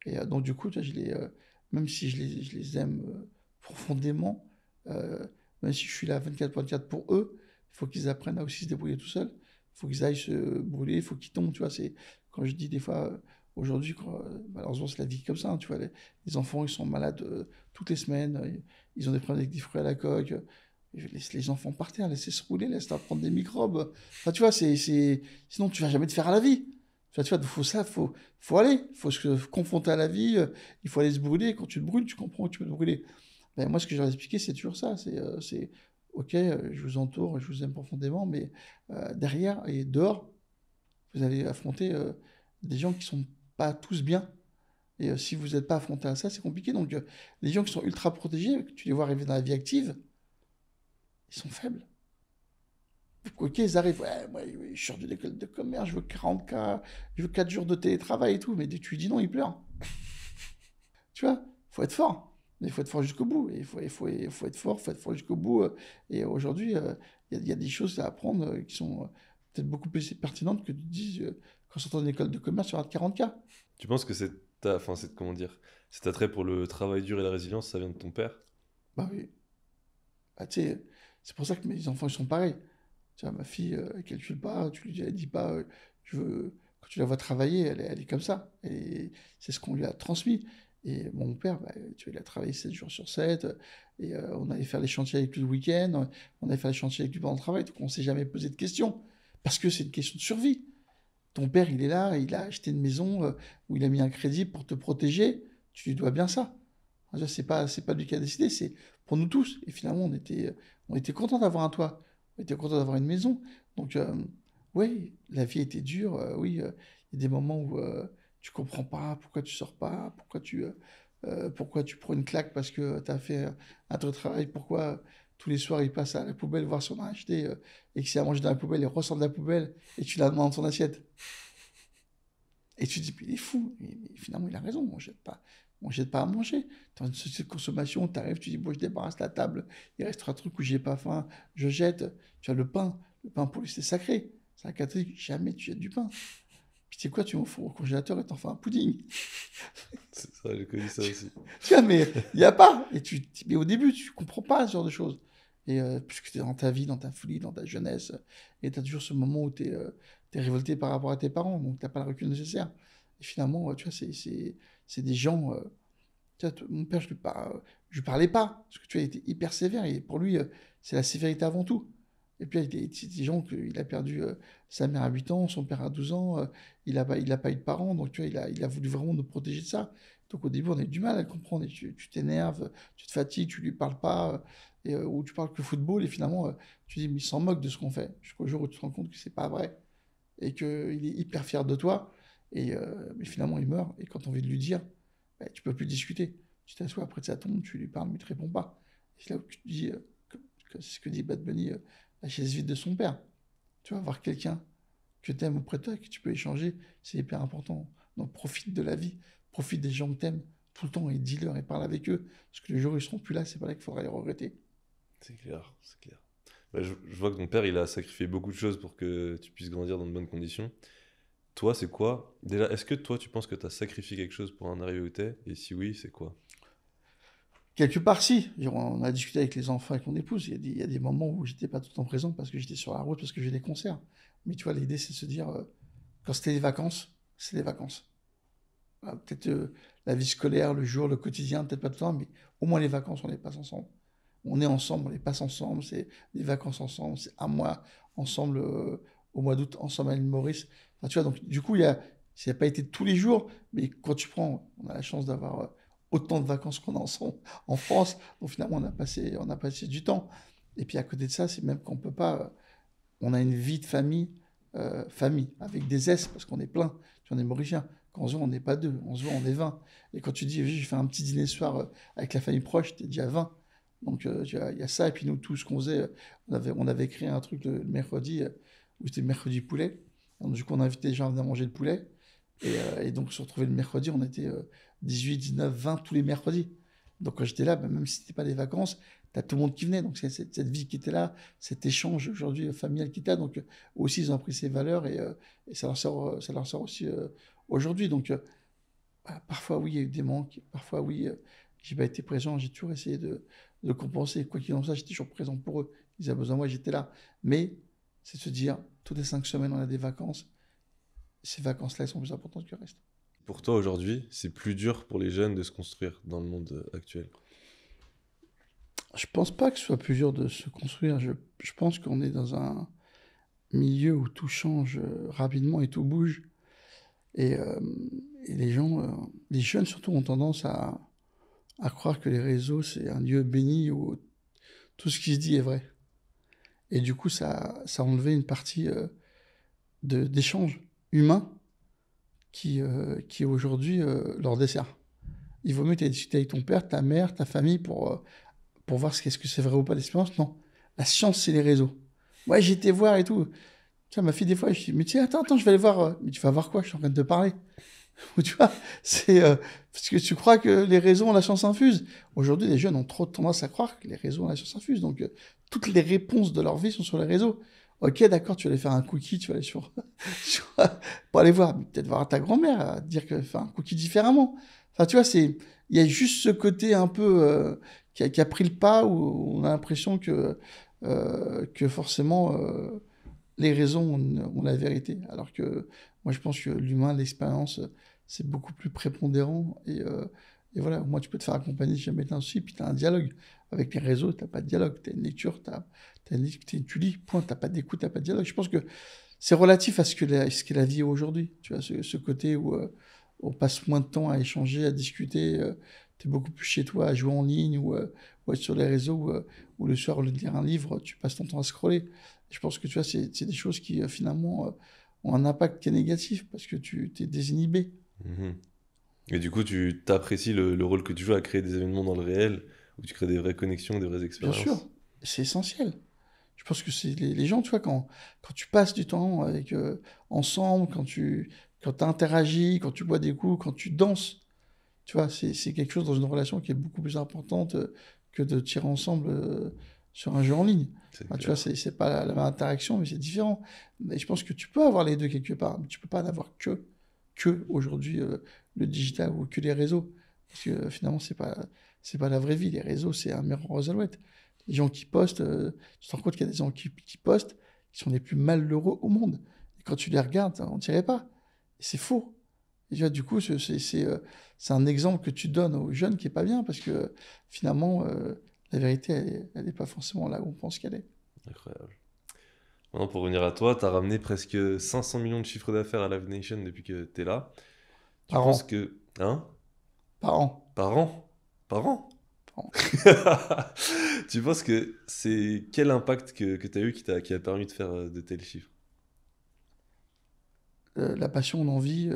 Et donc du coup, tu vois, même si je les aime profondément, euh, même si je suis là 24/24 pour eux, il faut qu'ils apprennent à aussi se débrouiller tout seuls. Il faut qu'ils aillent se brûler, il faut qu'ils tombent, tu vois. C'est quand je dis des fois, aujourd'hui, malheureusement, c'est la vie comme ça, hein, tu vois. Les enfants, ils sont malades toutes les semaines, ils ont des problèmes avec des fruits à la coque. Laisse les enfants par terre, laisse se rouler, laisse-leur prendre des microbes. Enfin, tu vois, sinon tu vas jamais te faire à la vie. Enfin, tu vois, faut aller, faut se confronter à la vie, il faut aller se brûler. Quand tu te brûles, tu comprends que tu peux te brûler. Ben, moi, ce que je leur ai expliqué, c'est toujours ça. Ok, je vous entoure, je vous aime profondément, mais derrière et dehors, vous allez affronter des gens qui sont pas tous bien. Et si vous n'êtes pas affronté à ça, c'est compliqué. Donc, les gens qui sont ultra protégés, que tu les vois arriver dans la vie active, ils sont faibles. Ok, ils arrivent, ouais, moi, oui, je sors de l'école de commerce, je veux 40K, je veux 4 jours de télétravail et tout, mais dès que tu lui dis non, il pleure. Tu vois, faut être fort. Mais il faut être fort jusqu'au bout. Et faut être fort jusqu'au bout. Et aujourd'hui, il y a des choses à apprendre qui sont peut-être beaucoup plus pertinentes que de dire quand sortant d'une école de commerce, tu auras 40K. Tu penses que enfin, comment dire, cet attrait pour le travail dur et la résilience, ça vient de ton père? Bah oui. Bah, tu sais, c'est pour ça que mes enfants, ils sont pareils. Tu vois, ma fille, elle calcule pas, elle dit pas, quand tu la vois travailler, elle est comme ça. Et c'est ce qu'on lui a transmis. Et mon père, bah, tu vois, il a travaillé 7 jours sur 7, et on allait faire les chantiers avec lui le week-end, on allait faire les chantiers avec lui pendant le travail, donc on s'est jamais posé de questions. Parce que c'est une question de survie. Ton père, il est là, il a acheté une maison où il a mis un crédit pour te protéger, tu lui dois bien ça. C'est pas lui qui a décidé, c'est pour nous tous. Et finalement, on était content d'avoir un toit, on était content d'avoir une maison. Donc, oui, la vie était dure. Oui, il y a des moments où tu comprends pas pourquoi tu sors pas, pourquoi tu prends une claque parce que tu as fait un truc de travail, pourquoi tous les soirs il passe à la poubelle voir si on a acheté et que c'est à manger dans la poubelle, il ressort de la poubelle et tu la demandes dans ton assiette. Et tu te dis, il est fou. Mais finalement, il a raison. On jette pas à manger. Dans une société de consommation, tu arrives, tu dis, bon, je débarrasse la table. Il reste un truc où j'ai pas faim. Je jette. Tu as le pain. Le pain, pour lui, c'est sacré. C'est un catholique. Jamais tu jettes du pain. Puis tu sais quoi, tu m'offres au congélateur et t'en fais un pudding. C'est ça, j'ai connu ça aussi. Tu vois, mais il n'y a pas. Mais au début, tu comprends pas ce genre de choses. Et puisque tu es dans ta vie, dans ta folie, dans ta jeunesse, et tu as toujours ce moment où tu es révolté par rapport à tes parents, donc tu n'as pas le recul nécessaire. Et finalement, tu vois, c'est des gens. Tu vois, mon père, je lui parlais pas, parce que tu vois, il était hyper sévère, et pour lui, c'est la sévérité avant tout. Et puis, c'est des gens qu'il a perdu sa mère à 8 ans, son père à 12 ans, il a pas eu de parents, donc tu vois, il a voulu vraiment nous protéger de ça. Donc au début, on a eu du mal à le comprendre, et tu t'énerves, tu te fatigues, tu lui parles pas, ou tu parles que football, et finalement, tu dis, mais il s'en moque de ce qu'on fait. Jusqu'au jour où tu te rends compte que c'est pas vrai, et qu'il est hyper fier de toi, mais finalement, il meurt, et quand on veut lui dire, bah, tu peux plus discuter. Tu t'assois après de sa tombe, tu lui parles, mais il te répond pas. Et c'est là où tu te dis, c'est ce que dit Bad Bunny, la chaise vide de son père. Tu vas avoir quelqu'un que tu aimes auprès de toi, que tu peux échanger, c'est hyper important. Donc profite de la vie, profite des gens que tu aimes tout le temps et dis-leur et parle avec eux. Parce que le jour où ils seront plus là, c'est pas là qu'il faudra les regretter. C'est clair, c'est clair. Bah, je vois que ton père, il a sacrifié beaucoup de choses pour que tu puisses grandir dans de bonnes conditions. Toi, c'est quoi? Déjà, est-ce que toi, tu penses que tu as sacrifié quelque chose pour en arriver où t'es? Et si oui, c'est quoi? Quelque part, si. On a discuté avec les enfants, avec mon épouse. Il y a des moments où j'étais pas tout le temps présent parce que j'étais sur la route, parce que j'ai des concerts. Mais tu vois, l'idée, c'est de se dire, quand c'était les vacances, c'est les vacances. Voilà, peut-être la vie scolaire, le jour, le quotidien, peut-être pas tout le temps, mais au moins les vacances, on les passe ensemble. On est ensemble, on les passe ensemble, c'est des vacances ensemble, c'est un mois ensemble au mois d'août, ensemble à l'île Maurice. Enfin, tu vois, donc du coup, Ça n'a pas été tous les jours, mais quand tu prends, on a la chance d'avoir autant de vacances qu'on en France, donc finalement on a passé du temps. Et puis à côté de ça, c'est même qu'on peut pas, on a une vie de famille, famille, avec des S, parce qu'on est plein, tu en es mauricien. Quand on se voit, on n'est pas deux, on se voit, on est 20. Et quand tu dis, je fais un petit dîner ce soir avec la famille proche, t'es déjà 20. Donc il y a ça, et puis nous, tout ce qu'on faisait, on avait créé un truc le mercredi, où c'était mercredi poulet. Donc du coup, on invitait les gens à venir manger le poulet. Et donc, se retrouver le mercredi, on était 18, 19, 20 tous les mercredis. Donc, quand j'étais là, bah, même si c'était pas des vacances, tu as tout le monde qui venait. Donc, c'est cette vie qui était là, cet échange aujourd'hui familial qui était là. Donc, aussi, ils ont appris ces valeurs et ça leur sert aussi aujourd'hui. Donc, parfois, oui, il y a eu des manques. Parfois, oui, j'ai pas été présent. J'ai toujours essayé de compenser. Quoi qu'il en soit, j'étais toujours présent pour eux. Ils avaient besoin de moi, j'étais là. Mais c'est de se dire, toutes les 5 semaines, on a des vacances. Ces vacances-là, elles sont plus importantes que le reste. Pour toi, aujourd'hui, c'est plus dur pour les jeunes de se construire dans le monde actuel. Je pense pas que ce soit plus dur de se construire. Je pense qu'on est dans un milieu où tout change rapidement et tout bouge. Et, euh, et les gens, les jeunes surtout, ont tendance à croire que les réseaux, c'est un lieu béni où tout ce qui se dit est vrai. Et du coup, ça a enlevé une partie d'échange humain qui aujourd'hui leur dessert. Il vaut mieux discuter avec ton père, ta mère, ta famille pour voir qu'est-ce que c'est vrai ou pas l'expérience. Non, la science, c'est les réseaux. Ouais, j'ai été voir et tout. Tu vois, ma fille, des fois, je dis, mais tiens, attends, je vais aller voir. Mais tu vas voir quoi? Je suis en train de te parler. Ou tu vois, c'est parce que tu crois que les réseaux ont la science infuse. Aujourd'hui, les jeunes ont trop tendance à croire que les réseaux ont la science infuse. Donc, toutes les réponses de leur vie sont sur les réseaux. Ok, d'accord, tu vas aller faire un cookie, tu vas aller pour aller voir, peut-être voir ta grand-mère, dire que faire un cookie différemment. Enfin, tu vois, il y a juste ce côté un peu qui a pris le pas où on a l'impression que forcément les réseaux ont la vérité. Alors que moi, je pense que l'humain, l'expérience, c'est beaucoup plus prépondérant. Et voilà, moi, tu peux te faire accompagner si jamais t'as un souci, puis tu as un dialogue. Avec les réseaux, tu n'as pas de dialogue. Tu as une lecture, tu lis, point, tu n'as pas d'écoute, tu n'as pas de dialogue. Je pense que c'est relatif à ce qu'est la vie aujourd'hui. Tu vois, ce côté où on passe moins de temps à échanger, à discuter. Tu es beaucoup plus chez toi, à jouer en ligne ou être sur les réseaux, ou le soir, au lieu de lire un livre, tu passes ton temps à scroller. Je pense que tu vois, c'est des choses qui finalement ont un impact qui est négatif parce que tu t'es désinhibé. Mhm. Et du coup, tu t'apprécies le rôle que tu joues à créer des événements dans le réel, où tu crées des vraies connexions, des vraies Bien sûr, expériences. c'est essentiel. Je pense que c'est les gens, tu vois, quand tu passes du temps avec, ensemble, quand interagis, quand tu bois des coups, quand tu danses, tu vois, c'est quelque chose dans une relation qui est beaucoup plus importante que de tirer ensemble sur un jeu en ligne. C'est Enfin, tu vois, clair. c'est pas la même interaction, mais c'est différent. Mais je pense que tu peux avoir les deux quelque part, mais tu peux pas en avoir que aujourd'hui le digital ou que les réseaux. Parce que finalement, c'est pas la vraie vie. Les réseaux, c'est un miroir aux alouettes. Les gens qui postent, tu te rends compte qu'il y a des gens qui postent, qui sont les plus malheureux au monde. Et quand tu les regardes, on dirait pas. Et c'est faux. Et tu vois, du coup, c'est un exemple que tu donnes aux jeunes qui est pas bien parce que finalement, la vérité, elle est pas forcément là où on pense qu'elle est. Incroyable. Maintenant, pour revenir à toi, tu as ramené presque 500 millions de chiffres d'affaires à Live Nation depuis que tu es là. Tu Par penses an. que... Hein? Par an. Par an? Par an? Par an. Tu penses que c'est quel impact que tu as eu qui a permis de faire de tels chiffres? La passion, l'envie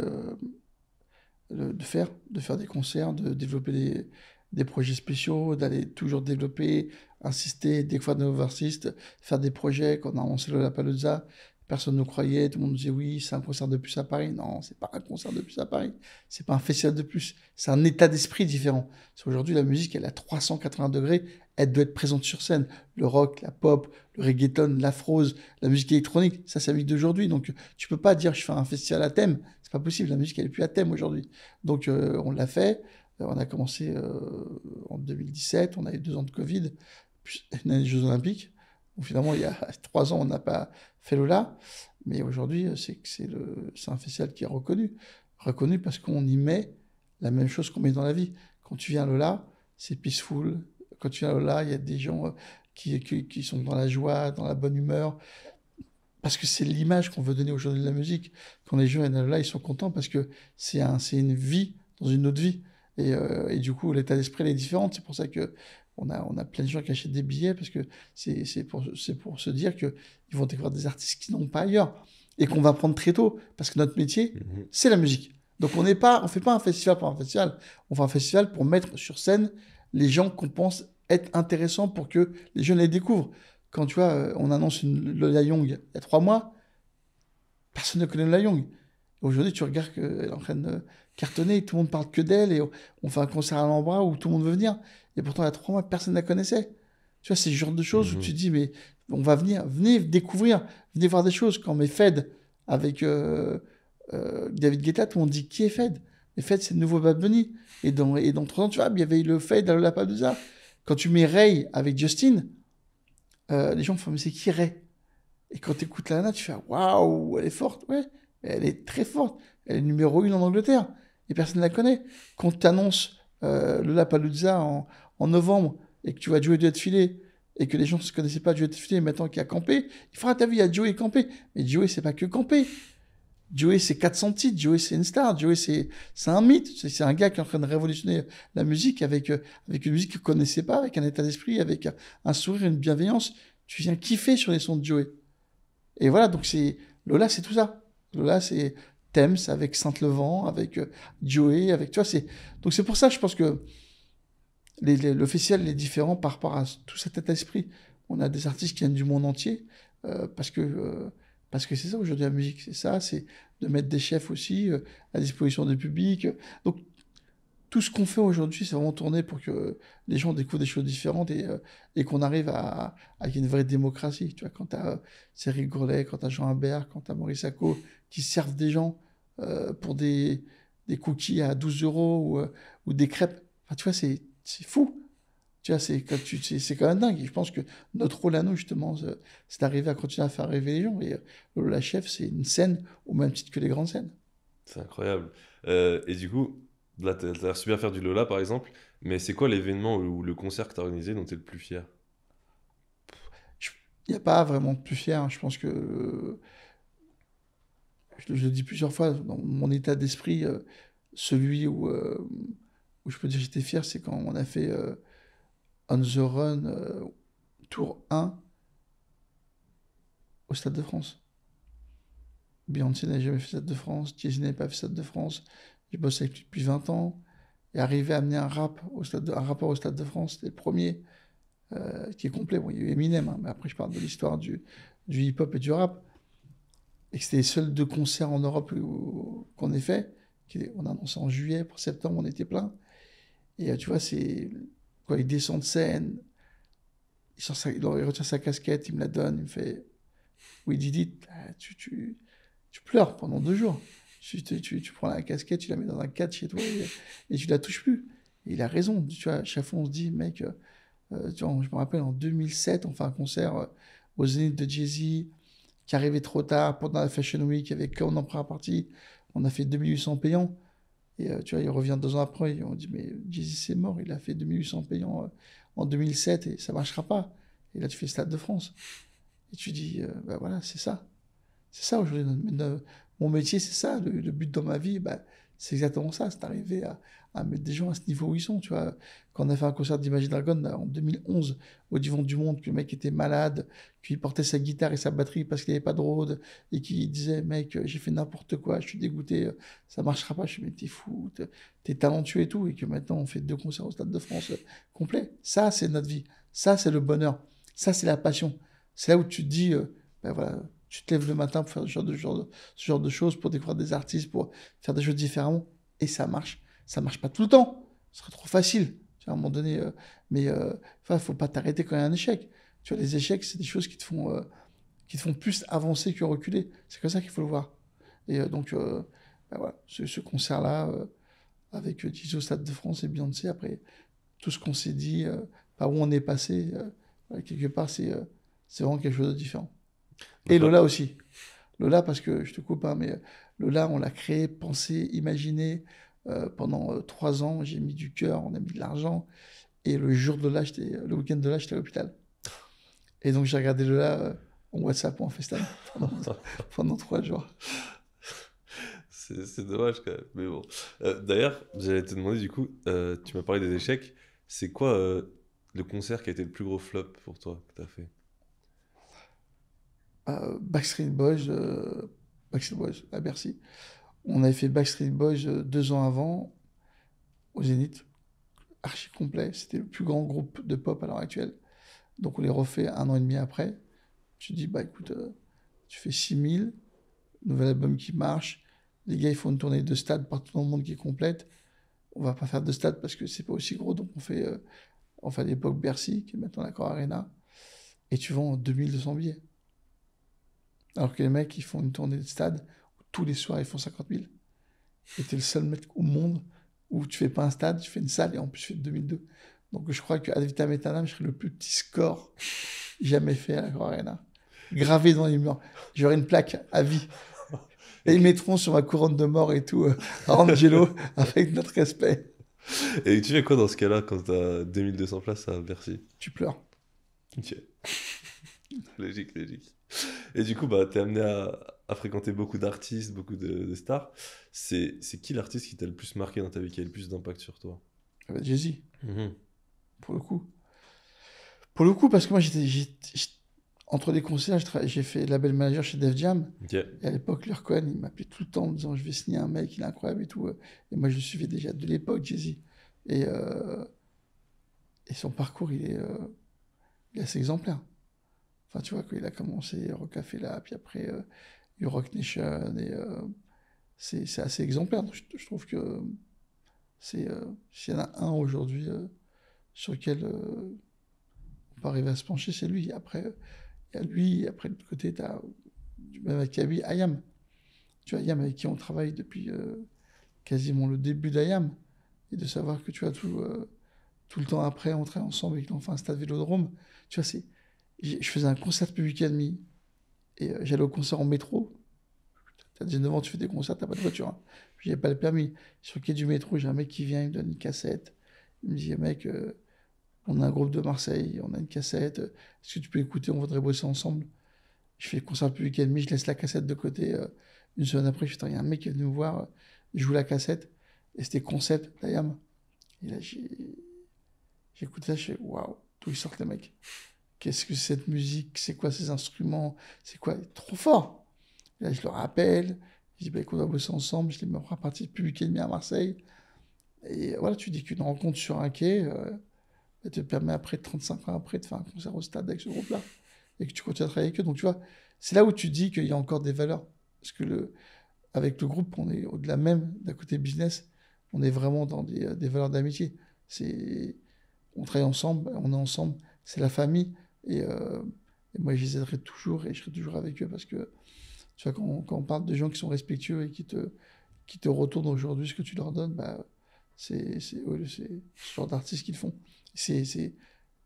de faire des concerts, de développer des projets spéciaux, d'aller toujours développer, insister, découvrir de nouveaux artistes, faire des projets. Quand on a lancé le Lollapalooza, personne ne croyait, tout le monde nous disait oui, c'est un concert de plus à Paris. Non, c'est pas un concert de plus à Paris, c'est pas un festival de plus, c'est un état d'esprit différent. Parce qu'aujourd'hui, la musique, elle est à 380 degrés, elle doit être présente sur scène. Le rock, la pop, le reggaeton, l'afrose, la musique électronique, ça c'est la musique d'aujourd'hui. Donc tu peux pas dire je fais un festival à thème, c'est pas possible, la musique elle est plus à thème aujourd'hui. Donc on l'a fait. On a commencé en 2017, on a eu 2 ans de Covid, puis une année des Jeux Olympiques. Donc finalement, il y a 3 ans, on n'a pas fait Lola. Mais aujourd'hui, c'est un festival qui est reconnu. Reconnu parce qu'on y met la même chose qu'on met dans la vie. Quand tu viens à Lola, c'est peaceful. Quand tu viens à Lola, il y a des gens qui sont dans la joie, dans la bonne humeur. parce que c'est l'image qu'on veut donner aujourd'hui de la musique. Quand les gens viennent là, ils sont contents parce que c'est une vie dans une autre vie. Et du coup, l'état d'esprit elle est différent. C'est pour ça que on a plein de gens qui achètent des billets parce que c'est pour se dire qu'ils vont découvrir des artistes qu'ils n'ont pas ailleurs et qu'on va prendre très tôt parce que notre métier, Mhm. c'est la musique. Donc on fait pas un festival pour un festival. On fait un festival pour mettre sur scène les gens qu'on pense être intéressants pour que les jeunes les découvrent. Quand tu vois, on annonce Lola Young il y a 3 mois, personne ne connaît Lola Young. Aujourd'hui, tu regardes qu'elle est en train de cartonner, tout le monde parle que d'elle, et on fait un concert à l'Ambra où tout le monde veut venir. Et pourtant, il y a 3 mois, personne ne la connaissait. Tu vois, c'est ce genre de choses où tu Mhm. te dis, mais on va venir, venez découvrir, venez voir des choses. Quand mes Fed avec David Guetta, tout le monde dit qui est Fed? Mais Fed, c'est le nouveau Bad Bunny. Et dans 3 ans, tu vois, il y avait eu le Fed à Lollapalooza. Quand tu mets Ray avec Justin, les gens font, mais c'est qui Ray? Et quand tu écoutes Lana, tu fais waouh, elle est forte, ouais, elle est très forte. Elle est numéro 1 en Angleterre et personne ne la connaît. Quand tu annonces le Lollapalooza en novembre et que tu vas jouer Duet de filet et que les gens ne se connaissaient pas Duet de filet maintenant qu'il y a Campé, il faudra ta vie, il y a Joey Campé. Mais Joey, c'est pas que Campé. Joey, c'est 400 titres. Joey, c'est une star. Joey, c'est un mythe. C'est un gars qui est en train de révolutionner la musique avec une musique que ne connaissait pas, avec un état d'esprit, avec un sourire, une bienveillance. Tu viens kiffer sur les sons de Joey. Et voilà, donc Lola, c'est tout ça. Lola, c'est Thames avec Saint-Levant, avec Joey, avec, tu vois, donc c'est pour ça, je pense que le festival est différent par rapport à tout cet état d'esprit. On a des artistes qui viennent du monde entier, parce que c'est ça aujourd'hui la musique, c'est ça, c'est de mettre des chefs aussi à disposition du public. Donc tout ce qu'on fait aujourd'hui, c'est vraiment tourné pour que les gens découvrent des choses différentes et qu'on arrive à une vraie démocratie. Tu vois, quand tu as Cyril Grolet, quand tu as Jean Imbert, quand tu as Maurice Sacco, qui servent des gens pour des cookies à 12 euros ou des crêpes. Enfin, tu vois, c'est fou. Tu vois, c'est quand même dingue. Et je pense que notre rôle à nous, justement, c'est d'arriver à continuer à faire rêver les gens. Et la chef, c'est une scène au même titre que les grandes scènes. C'est incroyable. Et du coup, là, t'as l'air super fier du Lola, par exemple, mais c'est quoi l'événement ou le concert que t'as organisé dont t'es le plus fier? Il n'y a pas vraiment de plus fier, hein. Je pense que je le dis plusieurs fois, dans mon état d'esprit, celui où je peux dire que j'étais fier, c'est quand on a fait On the Run Tour 1 au Stade de France. Beyoncé n'avait jamais fait Stade de France, Jay-Z n'avait pas fait Stade de France, j'ai bossé avec lui depuis 20 ans, et arriver à amener un rapport au Stade de France, c'était le premier qui est complet. Bon, il y a eu Eminem, hein, mais après je parle de l'histoire du hip-hop et du rap. Et que c'était les seuls 2 concerts en Europe qu'on ait fait. On a annoncé en juillet, pour septembre, on était plein. Et tu vois, c'est quand il descend de scène, il retire sa casquette, il me la donne, il me fait We did it. Ah, tu pleures pendant 2 jours. Tu prends la casquette, tu la mets dans un cadre chez toi et tu la touches plus. Et il a raison. Tu vois, à chaque fois, on se dit, mec, tu vois, je me rappelle en 2007, on fait un concert au Zénith de Jay-Z qui arrivait trop tard pendant la Fashion Week avec comme en première partie. On a fait 2800 payants. Et tu vois, il revient 2 ans après. Et on dit, mais Jay-Z, c'est mort. Il a fait 2800 payants en 2007 et ça marchera pas. Et là, tu fais Stade de France. Et tu dis, bah voilà, c'est ça. C'est ça aujourd'hui. Mon métier, c'est ça. Le but dans ma vie, bah, c'est exactement ça. C'est d'arriver à mettre des gens à ce niveau où ils sont. Tu vois, quand on a fait un concert d'Imagine Dragon là, en 2011 au Divan du Monde, que le mec était malade, qu'il portait sa guitare et sa batterie parce qu'il n'y avait pas de road, et qu'il disait, mec, j'ai fait n'importe quoi, je suis dégoûté, ça marchera pas. Je suis, mais t'es fou, t'es talentueux et tout. Et que maintenant, on fait 2 concerts au Stade de France complet. Ça, c'est notre vie. Ça, c'est le bonheur. Ça, c'est la passion. C'est là où tu te dis, ben voilà, tu te lèves le matin pour faire ce genre de choses, pour découvrir des artistes, pour faire des choses différemment, et ça marche. Ça marche pas tout le temps. Ce serait trop facile, tu vois, à un moment donné. Mais enfin, faut pas t'arrêter quand il y a un échec. Tu vois, les échecs, c'est des choses qui te font plus avancer que reculer. C'est comme ça qu'il faut le voir. Et donc, ben voilà, ce concert-là, avec Tizo, Stade de France et Beyoncé, après tout ce qu'on s'est dit, par où on est passé, voilà, quelque part, c'est vraiment quelque chose de différent. Et Donc là, Lola aussi. Lola, parce que je te coupe, hein, mais Lola, on l'a créé, pensé, imaginé pendant 3 ans. J'ai mis du cœur, on a mis de l'argent. Et le week-end de Lola, j'étais à l'hôpital. Et donc j'ai regardé Lola en WhatsApp ou en FaceTime pendant, pendant 3 jours. C'est dommage quand même, mais bon. D'ailleurs, j'allais te demander du coup, tu m'as parlé des échecs. C'est quoi le concert qui a été le plus gros flop pour toi que t'as fait? Backstreet Boys à Bercy. On avait fait Backstreet Boys 2 ans avant au Zénith, archi complet. C'était le plus grand groupe de pop à l'heure actuelle. Donc on les refait 1 an et demi après. Tu dis, bah écoute, tu fais 6000, nouvel album qui marche. Les gars, ils font une tournée de stade partout dans le monde qui est complète. On va pas faire de stade parce que c'est pas aussi gros. Donc on fait à l'époque Bercy, qui est maintenant l'Accor Arena. Et tu vends 2200 billets. Alors que les mecs, ils font une tournée de stade où tous les soirs, ils font 50 000. Et t'es le seul mec au monde où tu fais pas un stade, tu fais une salle et en plus tu fais 2002. Donc je crois qu'à vitam aeternam, je serais le plus petit score jamais fait à l'Accor Arena. Gravé dans les murs. J'aurai une plaque à vie. Et ils mettront sur ma couronne de mort et tout, Angelo, avec notre respect. Et tu fais quoi dans ce cas-là quand t'as 2200 places à Bercy? Tu pleures. Ok. Logique, logique. Et du coup, bah, t'es amené à fréquenter beaucoup d'artistes, beaucoup de stars. C'est qui l'artiste qui t'a le plus marqué dans ta vie, qui a le plus d'impact sur toi? Jay-Z, Mhm. pour le coup. Pour le coup, parce que moi, entre les concerts, j'ai fait label manager chez Def Jam. Ok. Et à l'époque, Lil Cohen, il m'appelait tout le temps en me disant, je vais signer un mec, il est incroyable et tout. Et moi, je le suivais déjà de l'époque, Jay-Z. Et, euh, et son parcours, il est assez exemplaire. Enfin, tu vois, quand il a commencé Rocafella, puis après, il y a eu Rock Nation, et c'est assez exemplaire. Donc, je trouve que s'il y en a un aujourd'hui sur lequel on peut arriver à se pencher, c'est lui. Après, il y a lui, et après, de l'autre côté, tu as, même avec Kaby, Ayam. Tu vois, Ayam avec qui on travaille depuis quasiment le début d'Ayam. Et de savoir que tu vois, tout le temps après, on travaille ensemble et qu'il en fait un stade Vélodrome. Tu vois, je faisais un concert public et demi. Et j'allais au concert en métro. T'as 19 ans, tu fais des concerts, t'as pas de voiture. Hein. Puis j'ai pas le permis. Sur le quai du métro, j'ai un mec qui vient, il me donne une cassette. Il me dit, mec, on a un groupe de Marseille, on a une cassette. Est-ce que tu peux écouter, on voudrait bosser ensemble. Je fais le concert public et demi, je laisse la cassette de côté. Une semaine après, je fais, il y a un mec qui est venu me voir, je joue la cassette. Et c'était Concept d'Ayam. Et là, j'écoute ça, je fais, waouh, d'où ils sortent les mecs. Qu'est-ce que c'est cette musique? C'est quoi ces instruments? C'est quoi? Trop fort! Et là, je le rappelle. Je dis, bah, écoute, on va bosser ensemble. Je les mets en partie public et demi à Marseille. Et voilà, tu dis qu'une rencontre sur un quai elle te permet après, 35 ans après, de faire un concert au stade avec ce groupe-là. Et que tu continues à travailler avec eux. Donc, tu vois, c'est là où tu dis qu'il y a encore des valeurs. Parce que avec le groupe, on est au-delà même d'un côté business. On est vraiment dans des valeurs d'amitié. On travaille ensemble, on est ensemble. C'est la famille. Et, euh, et moi, je les aiderai toujours et je serai toujours avec eux parce que, tu vois, quand on parle de gens qui sont respectueux et qui te retournent aujourd'hui ce que tu leur donnes, bah, ouais, c'est ce genre d'artistes qu'ils font. C'est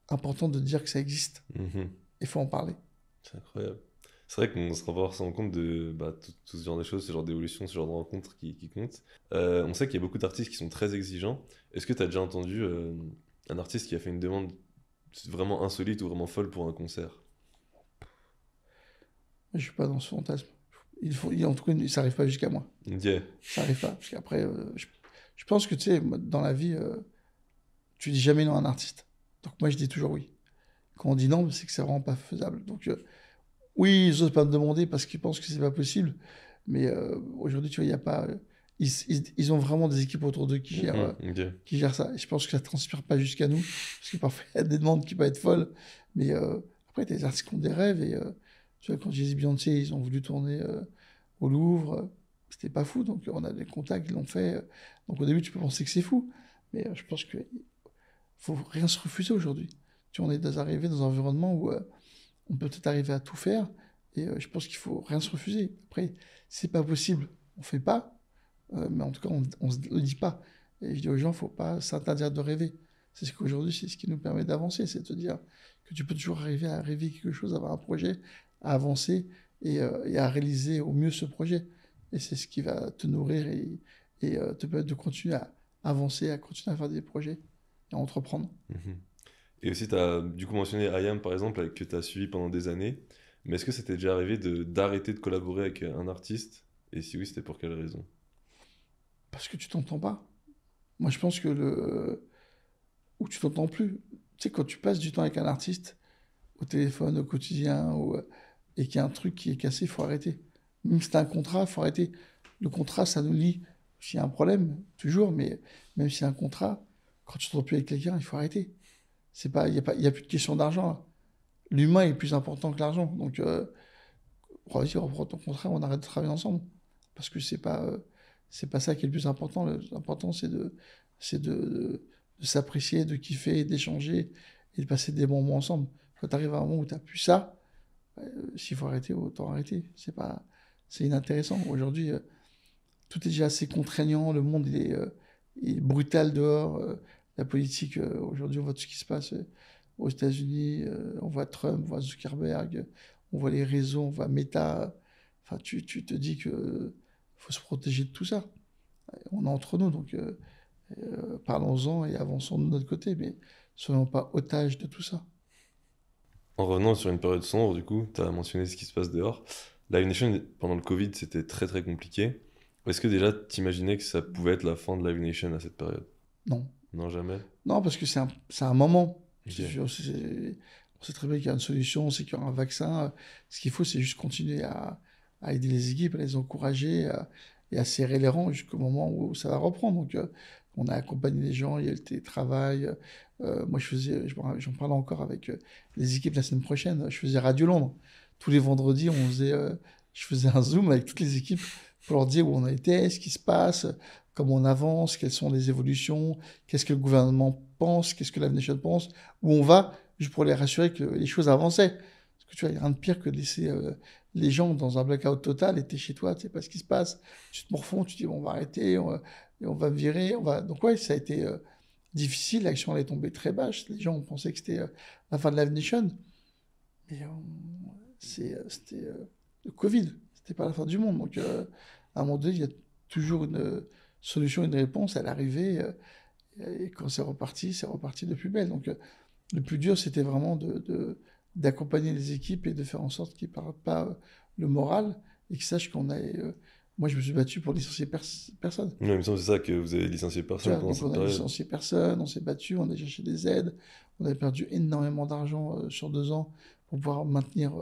important de dire que ça existe. Mhm. Il faut en parler. C'est incroyable. C'est vrai qu'on se rend compte de bah, tout ce genre de choses, ce genre d'évolution, ce genre de rencontres qui comptent. On sait qu'il y a beaucoup d'artistes qui sont très exigeants. Est-ce que tu as déjà entendu un artiste qui a fait une demande vraiment insolite ou vraiment folle pour un concert? Je suis pas dans ce fantasme. En tout cas, ça n'arrive pas jusqu'à moi. Ok. Ça n'arrive pas. Parce qu'après, je pense que tu sais, dans la vie, tu dis jamais non à un artiste. Donc moi, je dis toujours oui. Quand on dit non, c'est que c'est vraiment pas faisable. Donc oui, ils osent pas me demander parce qu'ils pensent que c'est pas possible. Mais aujourd'hui, tu vois, il y a pas. Ils ont vraiment des équipes autour d'eux Mhm. Ok. qui gèrent ça. Et je pense que ça transpire pas jusqu'à nous. Parce que parfois, il y a des demandes qui peuvent être folles. Mais après, il y a des artistes qui ont des rêves. Et tu vois, quand j'ai dit Beyoncé, ils ont voulu tourner au Louvre. C'était pas fou. Donc on a des contacts, ils l'ont fait. Donc au début, tu peux penser que c'est fou. Mais je pense qu'il faut rien se refuser aujourd'hui. Tu vois, on est arrivé dans un environnement où on peut peut-être arriver à tout faire. Et je pense qu'il faut rien se refuser. Après, c'est pas possible. On fait pas. Mais en tout cas, on se le dit pas. Et je dis aux gens, faut pas s'interdire de rêver. C'est ce qu'aujourd'hui, c'est ce qui nous permet d'avancer. C'est de te dire que tu peux toujours arriver à rêver quelque chose, avoir un projet, à avancer et à réaliser au mieux ce projet. Et c'est ce qui va te nourrir et te permettre de continuer à avancer, à continuer à faire des projets et à entreprendre. Mhm. Et aussi, tu as du coup mentionné Ayam, par exemple, que tu as suivi pendant des années. Mais est-ce que ça t'est déjà arrivé d'arrêter de collaborer avec un artiste? Et si oui, c'était pour quelle raison? Parce que tu t'entends pas. Moi, je pense que ou tu t'entends plus. Tu sais, quand tu passes du temps avec un artiste, au téléphone, au quotidien, et qu'il y a un truc qui est cassé, il faut arrêter. Même si c'est un contrat, il faut arrêter. Le contrat, ça nous lie. S'il y a un problème, toujours, mais même s'il y a un contrat, quand tu ne t'entends plus avec quelqu'un, il faut arrêter. C'est pas, il y a plus de question d'argent, là. L'humain est plus important que l'argent. Donc, vas-y, reprends ton contrat, on arrête de travailler ensemble. Parce que c'est pas ça qui est le plus important. Le plus important, de s'apprécier, de kiffer, d'échanger et de passer des bons moments ensemble. Quand tu arrives à un moment où tu n'as plus ça, s'il faut arrêter, autant arrêter. C'est inintéressant. Aujourd'hui, tout est déjà assez contraignant. Le monde il est brutal dehors. La politique, aujourd'hui, on voit tout ce qui se passe aux États-Unis. On voit Trump, on voit Zuckerberg, on voit les réseaux, on voit Meta. Enfin, tu te dis que faut se protéger de tout ça. On est entre nous, donc parlons-en et avançons de notre côté, mais soyons pas otages de tout ça. En revenant sur une période sombre, du coup, tu as mentionné ce qui se passe dehors. Live Nation, pendant le Covid, c'était très très compliqué. Est-ce que déjà, t'imaginais que ça pouvait être la fin de Live Nation à cette période? Non. Non, jamais? Non, parce que c'est un moment. Ok. On sait très bien qu'il y a une solution, c'est qu'il y aura un vaccin. Ce qu'il faut, c'est juste continuer à aider les équipes, à les encourager et à serrer les rangs jusqu'au moment où ça va reprendre. Donc, on a accompagné les gens, il y a le télétravail. Moi, j'en parlais encore avec les équipes la semaine prochaine. Je faisais Radio Londres. Tous les vendredis, je faisais un Zoom avec toutes les équipes pour leur dire où on était, ce qui se passe, comment on avance, quelles sont les évolutions, qu'est-ce que le gouvernement pense, qu'est-ce que la Nation pense, où on va, juste pour les rassurer que les choses avançaient. Parce que tu vois, il n'y a rien de pire que de laisser les gens dans un blackout total et t'es chez toi, tu sais pas ce qui se passe, tu te morfonds, tu te dis bon, on va arrêter, et on va me virer, on va... Donc ouais, ça a été difficile, l'action elle est tombée très basse, les gens ont pensé que c'était la fin de Live Nation, mais c'était le Covid, c'était pas la fin du monde, donc à un moment donné, il y a toujours une solution, une réponse, elle arrivait, et quand c'est reparti de plus belle. Donc le plus dur, c'était vraiment d'accompagner les équipes et de faire en sorte qu'ils ne perdent pas le moral et qu'ils sachent qu'on a... moi, je me suis battu pour licencier personne. Ouais, il me semble que c'est ça que vous avez licencié Tu personne vois, pendant donc cette on a période. licencié personne, on s'est battu, on a cherché des aides, on avait perdu énormément d'argent sur 2 ans pour pouvoir maintenir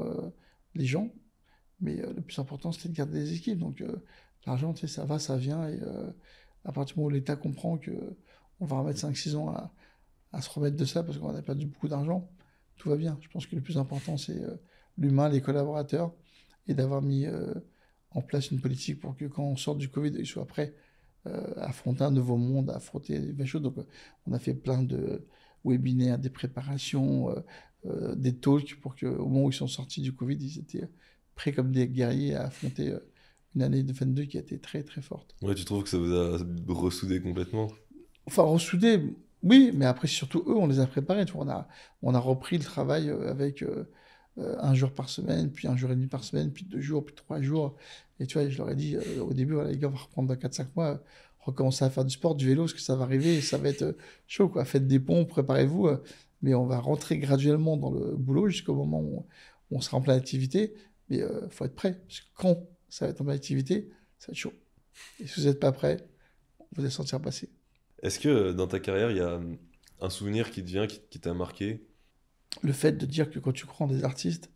les gens. Mais le plus important, c'était de garder les équipes. Donc l'argent, tu sais, ça va, ça vient. Et à partir du moment où l'État comprend que on va remettre 5-6 ans à se remettre de ça parce qu'on a perdu beaucoup d'argent, tout va bien. Je pense que le plus important, c'est l'humain, les collaborateurs, et d'avoir mis en place une politique pour que quand on sort du Covid, ils soient prêts à affronter un nouveau monde, à affronter les nouvelles choses. Donc on a fait plein de webinaires, des préparations, des talks pour qu'au moment où ils sont sortis du Covid, ils étaient prêts comme des guerriers à affronter une année de 22 qui a été très très forte. Ouais, tu trouves que ça vous a ressoudé complètement? Enfin, ressoudés, oui, mais après, surtout eux, on les a préparés. Tu vois, on a repris le travail avec un jour par semaine, puis un jour et demi par semaine, puis 2 jours, puis 3 jours. Et tu vois, je leur ai dit au début, voilà, les gars, on va reprendre dans 4-5 mois, recommencer à faire du sport, du vélo, parce que ça va arriver et ça va être chaud, quoi. Faites des ponts, préparez-vous, mais on va rentrer graduellement dans le boulot jusqu'au moment où on sera en pleine activité. Mais il faut être prêt, parce que quand ça va être en pleine activité, ça va être chaud. Et si vous n'êtes pas prêt, vous allez sentir passer. Est-ce que dans ta carrière, il y a un souvenir qui te vient, qui t'a marqué? Le fait de dire que quand tu crois en des artistes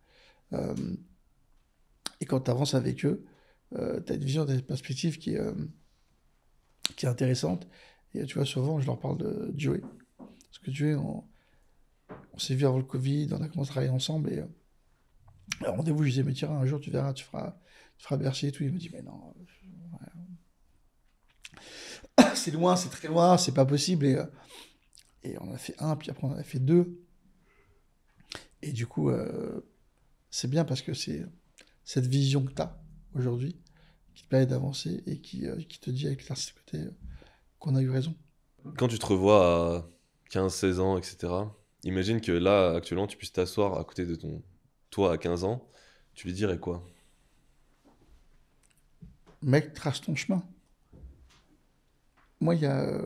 euh, et quand tu avances avec eux, tu as une vision, des perspectives qui est intéressante. Et tu vois, souvent, je leur parle de Joey. Parce que Joey, on s'est vu avant le Covid, on a commencé à travailler ensemble. Et à rendez-vous, je disais, mais tiens, un jour, tu verras, tu feras Bercy et tout. Il me dit, mais non, c'est loin, c'est très loin, c'est pas possible. Et on en a fait un, puis après, on en a fait deux. Et du coup, c'est bien parce que c'est cette vision que tu as aujourd'hui qui te permet d'avancer et qui te dit avec l'artiste qu'on a eu raison. Quand tu te revois à 15, 16 ans, etc., imagine que là, actuellement, tu puisses t'asseoir à côté de toi à 15 ans, tu lui dirais quoi? Mec, trace ton chemin. Moi, il y a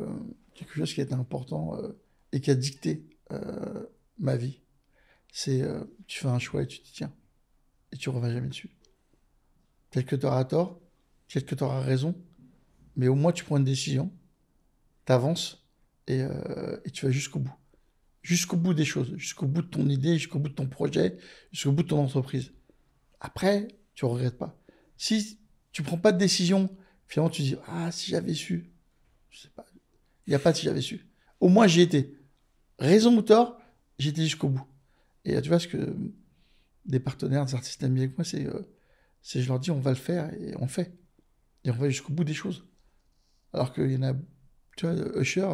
quelque chose qui a été important et qui a dicté ma vie. C'est tu fais un choix et tu t'y tiens. et tu ne reviens jamais dessus. Peut-être que tu auras tort, peut-être que tu auras raison, mais au moins tu prends une décision, tu avances et tu vas jusqu'au bout. Jusqu'au bout des choses, jusqu'au bout de ton idée, jusqu'au bout de ton projet, jusqu'au bout de ton entreprise. Après, tu ne regrettes pas. Si tu ne prends pas de décision, finalement tu dis, ah, si j'avais su, je sais pas, il n'y a pas de si j'avais su. Au moins j'y étais. Raison ou tort, j'étais jusqu'au bout. Et tu vois, ce que des partenaires, des artistes amis avec moi, c'est je leur dis, on va le faire et on le fait. Et on va jusqu'au bout des choses. Alors qu'il y en a, tu vois, Usher,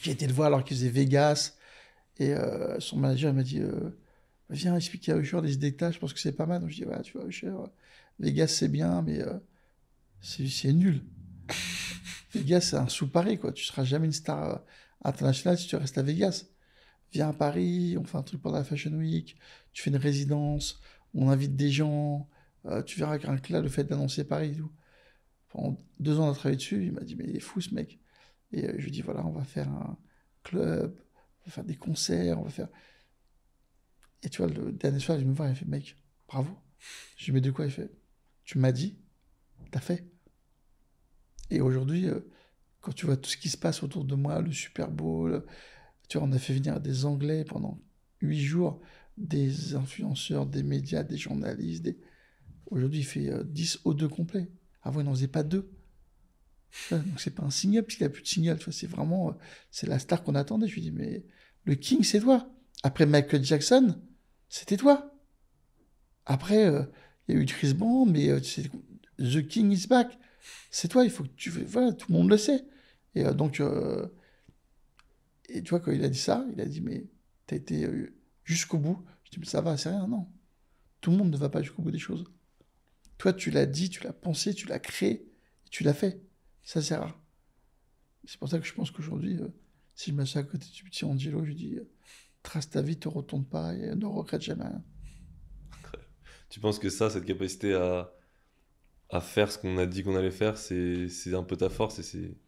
j'ai été le voir alors qu'il faisait Vegas, et son manager il m'a dit, viens expliquer à Usher des idées que t'as, je pense que c'est pas mal. Donc je dis, ouais, tu vois, Usher, Vegas c'est bien, mais c'est nul. Vegas c'est un sous-paris, quoi. Tu seras jamais une star internationale si tu restes à Vegas. Viens à Paris, on fait un truc pendant la Fashion Week, tu fais une résidence, on invite des gens, tu verras que là, le fait d'annoncer Paris et tout. Pendant 2 ans, on a travaillé dessus, il m'a dit, mais il est fou ce mec. Et je lui dis, voilà, on va faire un club, on va faire des concerts, on va faire... Et tu vois, le dernier soir, il me voit, il fait, mec, bravo. Je lui dis, mais de quoi? Il fait, tu m'as dit, t'as fait. Et aujourd'hui, quand tu vois tout ce qui se passe autour de moi, le Super Bowl, tu vois, on a fait venir des Anglais pendant 8 jours, des influenceurs, des médias, des journalistes. Aujourd'hui, il fait 10 O2 complets. Avant, il n'en faisait pas 2. Donc, c'est pas un single, puisqu'il n'y a plus de single. Tu vois, c'est vraiment c'est la star qu'on attendait. Je lui dis, mais le King, c'est toi. Après Michael Jackson, c'était toi. Après, il y a eu Chris Brown, mais The King is back. C'est toi, il faut que tu... Voilà, tout le monde le sait. Et et tu vois, quand il a dit ça, il a dit, mais t'as été jusqu'au bout. Je dis, mais ça va, c'est rien, non. Tout le monde ne va pas jusqu'au bout des choses. Toi, tu l'as dit, tu l'as pensé, tu l'as créé, et tu l'as fait. Ça, c'est rare. C'est pour ça que je pense qu'aujourd'hui, si je m'assieds à côté du petit Angelo, je lui dis, trace ta vie, te retourne pas et ne regrette jamais rien. Tu penses que ça, cette capacité à faire ce qu'on a dit qu'on allait faire, c'est un peu ta force et c'est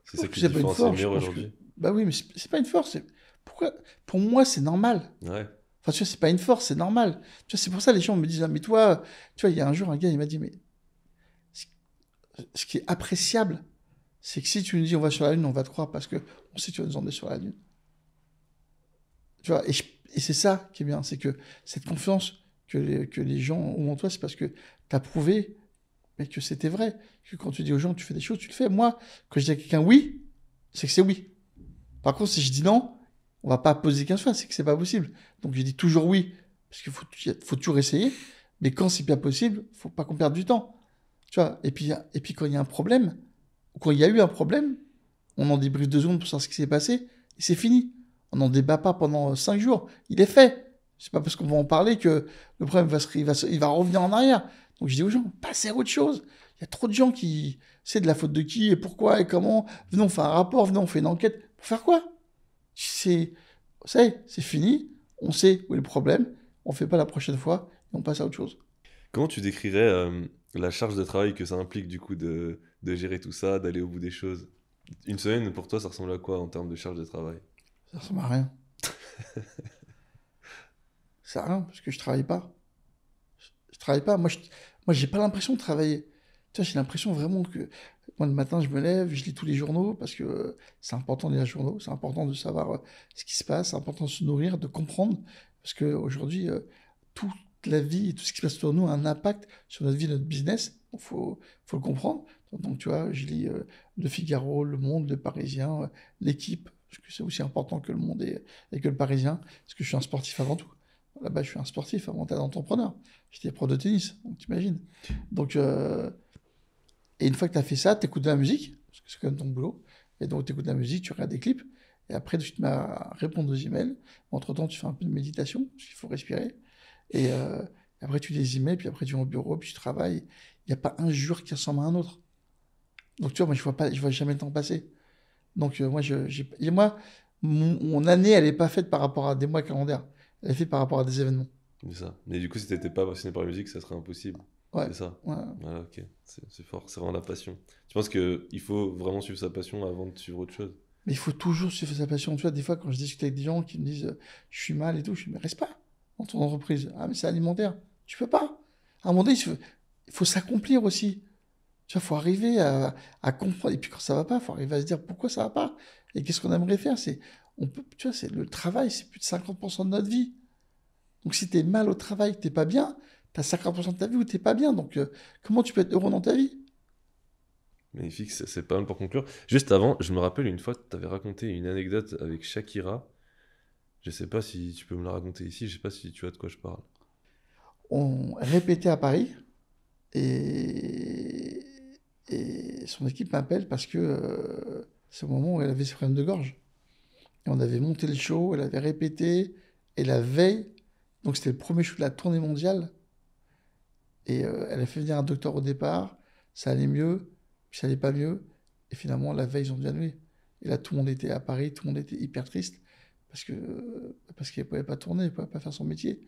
Je ça pense que qui te c'est pas une différencie le force, je meilleur pense que... aujourd'hui? Bah oui, mais c'est pas une force. Pourquoi? Pour moi, c'est normal. Ouais, Enfin, tu vois, c'est pas une force, c'est normal. Tu vois, c'est pour ça que les gens me disent, ah, mais toi, tu vois, il y a un jour, un gars, il m'a dit, mais ce ce qui est appréciable, c'est que si tu nous dis on va sur la Lune, on va te croire parce que on sait que tu vas nous emmener sur la Lune. Tu vois, et c'est ça qui est bien, c'est que cette confiance que les gens ont en toi, c'est parce que tu as prouvé mais que c'était vrai. Que quand tu dis aux gens que tu fais des choses, tu le fais. Moi, quand je dis à quelqu'un oui, c'est que c'est oui. Par contre, si je dis non, on va pas poser 15 fois, c'est que c'est pas possible. Donc je dis toujours oui, parce qu'il faut toujours essayer. Mais quand c'est pas possible, faut pas qu'on perde du temps. Tu vois, et puis quand il y a un problème, ou quand il y a eu un problème, on en débriefe 2 secondes pour savoir ce qui s'est passé, et c'est fini. On n'en débat pas pendant 5 jours. Il est fait. C'est pas parce qu'on va en parler que le problème il va revenir en arrière. Donc je dis aux gens, passez à autre chose. Il y a trop de gens qui... C'est de la faute de qui et pourquoi et comment. Venons, on fait un rapport, venons, on fait une enquête. Pour faire quoi? C'est... Ça y est, c'est fini. On sait où est le problème. On fait pas la prochaine fois et on passe à autre chose. Comment tu décrirais la charge de travail que ça implique du coup de gérer tout ça, d'aller au bout des choses? Une semaine, pour toi, ça ressemble à quoi en termes de charge de travail? Ça ressemble à rien. Ça sert à rien parce que je travaille pas. Je travaille pas. Moi, j'ai pas l'impression de travailler. Tu vois, j'ai l'impression vraiment que moi, le matin, je me lève, je lis tous les journaux parce que c'est important de lire les journaux, c'est important de savoir ce qui se passe, c'est important de se nourrir, de comprendre. Parce qu'aujourd'hui, toute la vie et tout ce qui se passe autour de nous a un impact sur notre vie, notre business. Il faut le comprendre. Donc, tu vois, je lis Le Figaro, Le Monde, Le Parisien, L'Équipe, parce que c'est aussi important que Le Monde et que Le Parisien, parce que je suis un sportif avant tout. Là-bas, je suis un sportif avant d'être entrepreneur. J'étais pro de tennis, donc t'imagines. Donc, et une fois que tu as fait ça, tu écoutes de la musique, parce que c'est quand même ton boulot. Et donc, tu écoutes de la musique, tu regardes des clips. Et après, tu te mets à répondre aux emails. Entre-temps, tu fais un peu de méditation, parce qu'il faut respirer. Et après, tu lis les emails, puis après, tu vas au bureau, puis tu travailles. Il n'y a pas un jour qui ressemble à un autre. Donc, tu vois, moi, je vois jamais le temps passer. Donc, moi, mon année, elle n'est pas faite par rapport à des mois calendaires. Elle est faite par rapport à des événements. C'est ça. Mais du coup, si t'étais pas passionné par la musique, ça serait impossible. Ouais, C'est ça. ouais. Voilà, ok. C'est fort, c'est vraiment la passion. Tu penses qu'il faut vraiment suivre sa passion avant de suivre autre chose? Mais il faut toujours suivre sa passion. Tu vois, des fois, quand je discute avec des gens qui me disent je suis mal et tout, je dis mais reste pas. dans ton entreprise. Ah, mais c'est alimentaire. Tu peux pas. À un moment donné, il faut s'accomplir aussi. Tu vois, il faut arriver à comprendre. Et puis quand ça va pas, il faut arriver à se dire pourquoi ça va pas. Et qu'est-ce qu'on aimerait faire. Tu vois, le travail, c'est plus de 50% de notre vie. Donc si tu es mal au travail, que tu n'es pas bien, tu as 50% de ta vie où tu n'es pas bien. Donc comment tu peux être heureux dans ta vie? Magnifique, c'est pas mal pour conclure. Juste avant, je me rappelle une fois, tu avais raconté une anecdote avec Shakira. Je sais pas si tu peux me la raconter ici, je sais pas si tu vois de quoi je parle. On répétait à Paris et, et son équipe m'appelle parce que c'est au moment où elle avait ses problèmes de gorge. Et on avait monté le show, elle avait répété, et la veille, donc c'était le premier show de la tournée mondiale, et elle a fait venir un docteur au départ, ça allait mieux, puis ça allait pas mieux, et finalement la veille ils ont dû annuler. Et là tout le monde était à Paris, tout le monde était hyper triste, parce qu'elle pouvait pas tourner, elle pouvait pas faire son métier.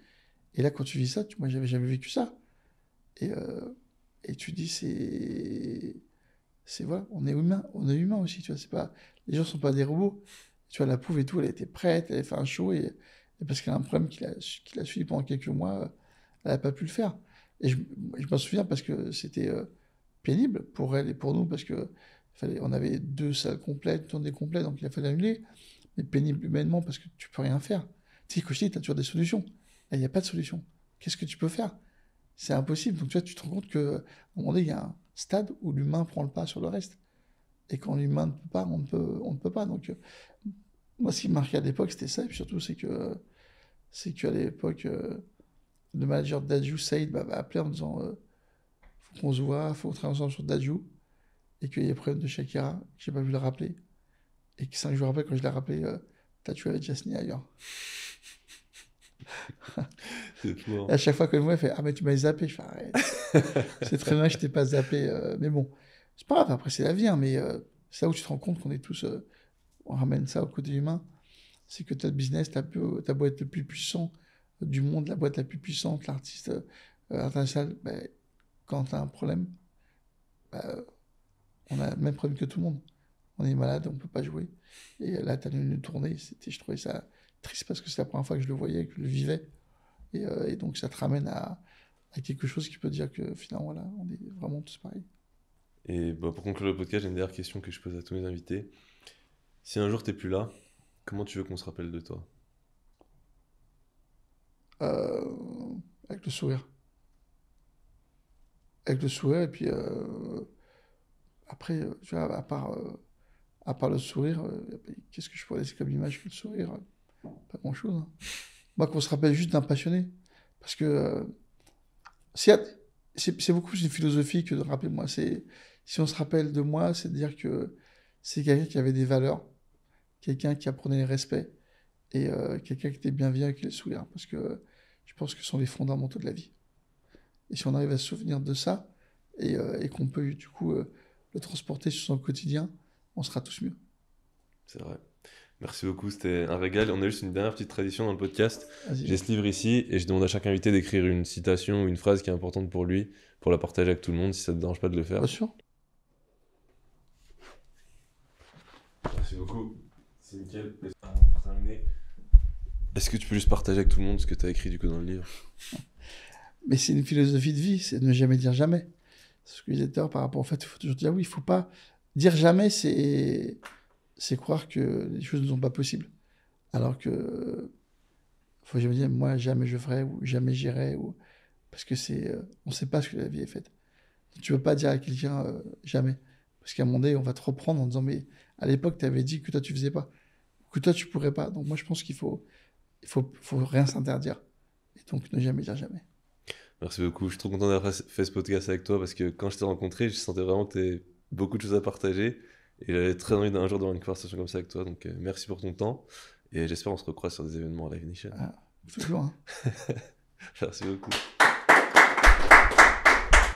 Et là quand tu vis ça, moi j'avais jamais vécu ça. Et, tu dis c'est voilà, on est humain aussi, tu vois, c'est pas, les gens sont pas des robots. Tu vois, la pauvre et tout, elle était prête, elle avait fait un show et parce qu'elle a un problème qu'il a suivi pendant quelques mois, elle n'a pas pu le faire. Et je m'en souviens parce que c'était pénible pour elle et pour nous parce que on avait 2 salles complètes, une tournée complète, donc il a fallu annuler. Mais pénible humainement parce que tu peux rien faire. Tu sais, quand je dis, tu as toujours des solutions. Là, il n'y a pas de solution. Qu'est-ce que tu peux faire? C'est impossible. Donc tu vois, tu te rends compte qu'à un moment donné, il y a un stade où l'humain prend le pas sur le reste. Et quand l'humain ne peut pas, on ne peut pas. Donc moi, ce qui me marquait à l'époque, c'était ça. Et puis surtout, c'est qu'à l'époque, le manager d'Adju, Saïd, m'a appelé en me disant faut qu'on se voit, faut qu'on travaille ensemble sur Dadju. Et qu'il y a des problèmes de Shakira, que j'ai pas vu le rappeler. Et que 5 jours après, quand je l'ai rappelé, Dadju avait déjà signé ailleurs. C'est fou, Et à chaque fois que je me vois, elle fait ah, mais tu m'as zappé. Je fais arrête. C'est très bien que je t'ai pas zappé. Mais bon, c'est pas grave, après, c'est la vie. Hein, mais c'est là où tu te rends compte qu'on est tous. On ramène ça au côté humain. C'est que tu as le business, ta beau être le plus puissant du monde, la boîte la plus puissante, l'artiste international, ben, quand tu as un problème, ben, on a le même problème que tout le monde. On est malade, on ne peut pas jouer. Et là, tu as une tournée, je trouvais ça triste parce que c'est la première fois que je le voyais, que je le vivais. Et donc, ça te ramène à quelque chose qui peut dire que finalement, voilà, on est vraiment tous pareils. Et bah, pour conclure le podcast, j'ai une dernière question que je pose à tous mes invités. Si un jour t'es plus là, comment tu veux qu'on se rappelle de toi? Euh, avec le sourire. Avec le sourire, et puis après, tu vois, à part le sourire, qu'est-ce que je pourrais laisser comme image que le sourire? Pas grand-chose. Hein. Moi, qu'on se rappelle juste d'un passionné. Parce que c'est c'est beaucoup plus une philosophie que de rappeler moi. Si on se rappelle de moi, c'est de dire que c'est quelqu'un qui avait des valeurs, quelqu'un qui apprenait le respect, et quelqu'un qui était bienveillant avec les sourires. Parce que je pense que ce sont les fondamentaux de la vie. Et si on arrive à se souvenir de ça, et qu'on peut du coup le transporter sur son quotidien, on sera tous mieux. C'est vrai. Merci beaucoup, c'était un régal. On a juste une dernière petite tradition dans le podcast. Vas-y. J'ai ce livre ici et je demande à chaque invité d'écrire une citation ou une phrase qui est importante pour lui, pour la partager avec tout le monde, si ça te dérange pas de le faire. Bien sûr. Merci beaucoup. C'est nickel. Pour terminer, est-ce que tu peux juste partager avec tout le monde ce que tu as écrit du coup dans le livre? Mais c'est une philosophie de vie, c'est de ne jamais dire jamais. C'est ce que je disais tout à l'heure par rapport au fait qu'il faut toujours dire oui. Il ne faut pas dire jamais, c'est croire que les choses ne sont pas possibles. Alors que faut jamais dire moi jamais je ferai ou jamais j'irai ou parce que on ne sait pas ce que la vie est faite. Donc, tu ne peux pas dire à quelqu'un jamais parce qu'à un moment donné on va te reprendre en disant mais à l'époque tu avais dit que toi tu faisais pas, que toi tu pourrais pas. Donc moi je pense faut rien s'interdire et donc ne jamais dire jamais. Merci beaucoup. Je suis trop content d'avoir fait ce podcast avec toi parce que quand je t'ai rencontré, je sentais vraiment que tu avais beaucoup de choses à partager et j'avais très envie d'un jour d'avoir une conversation comme ça avec toi. Donc merci pour ton temps et j'espère qu'on se recroise sur des événements à Live Nation. Ah, toujours. Hein. Merci beaucoup.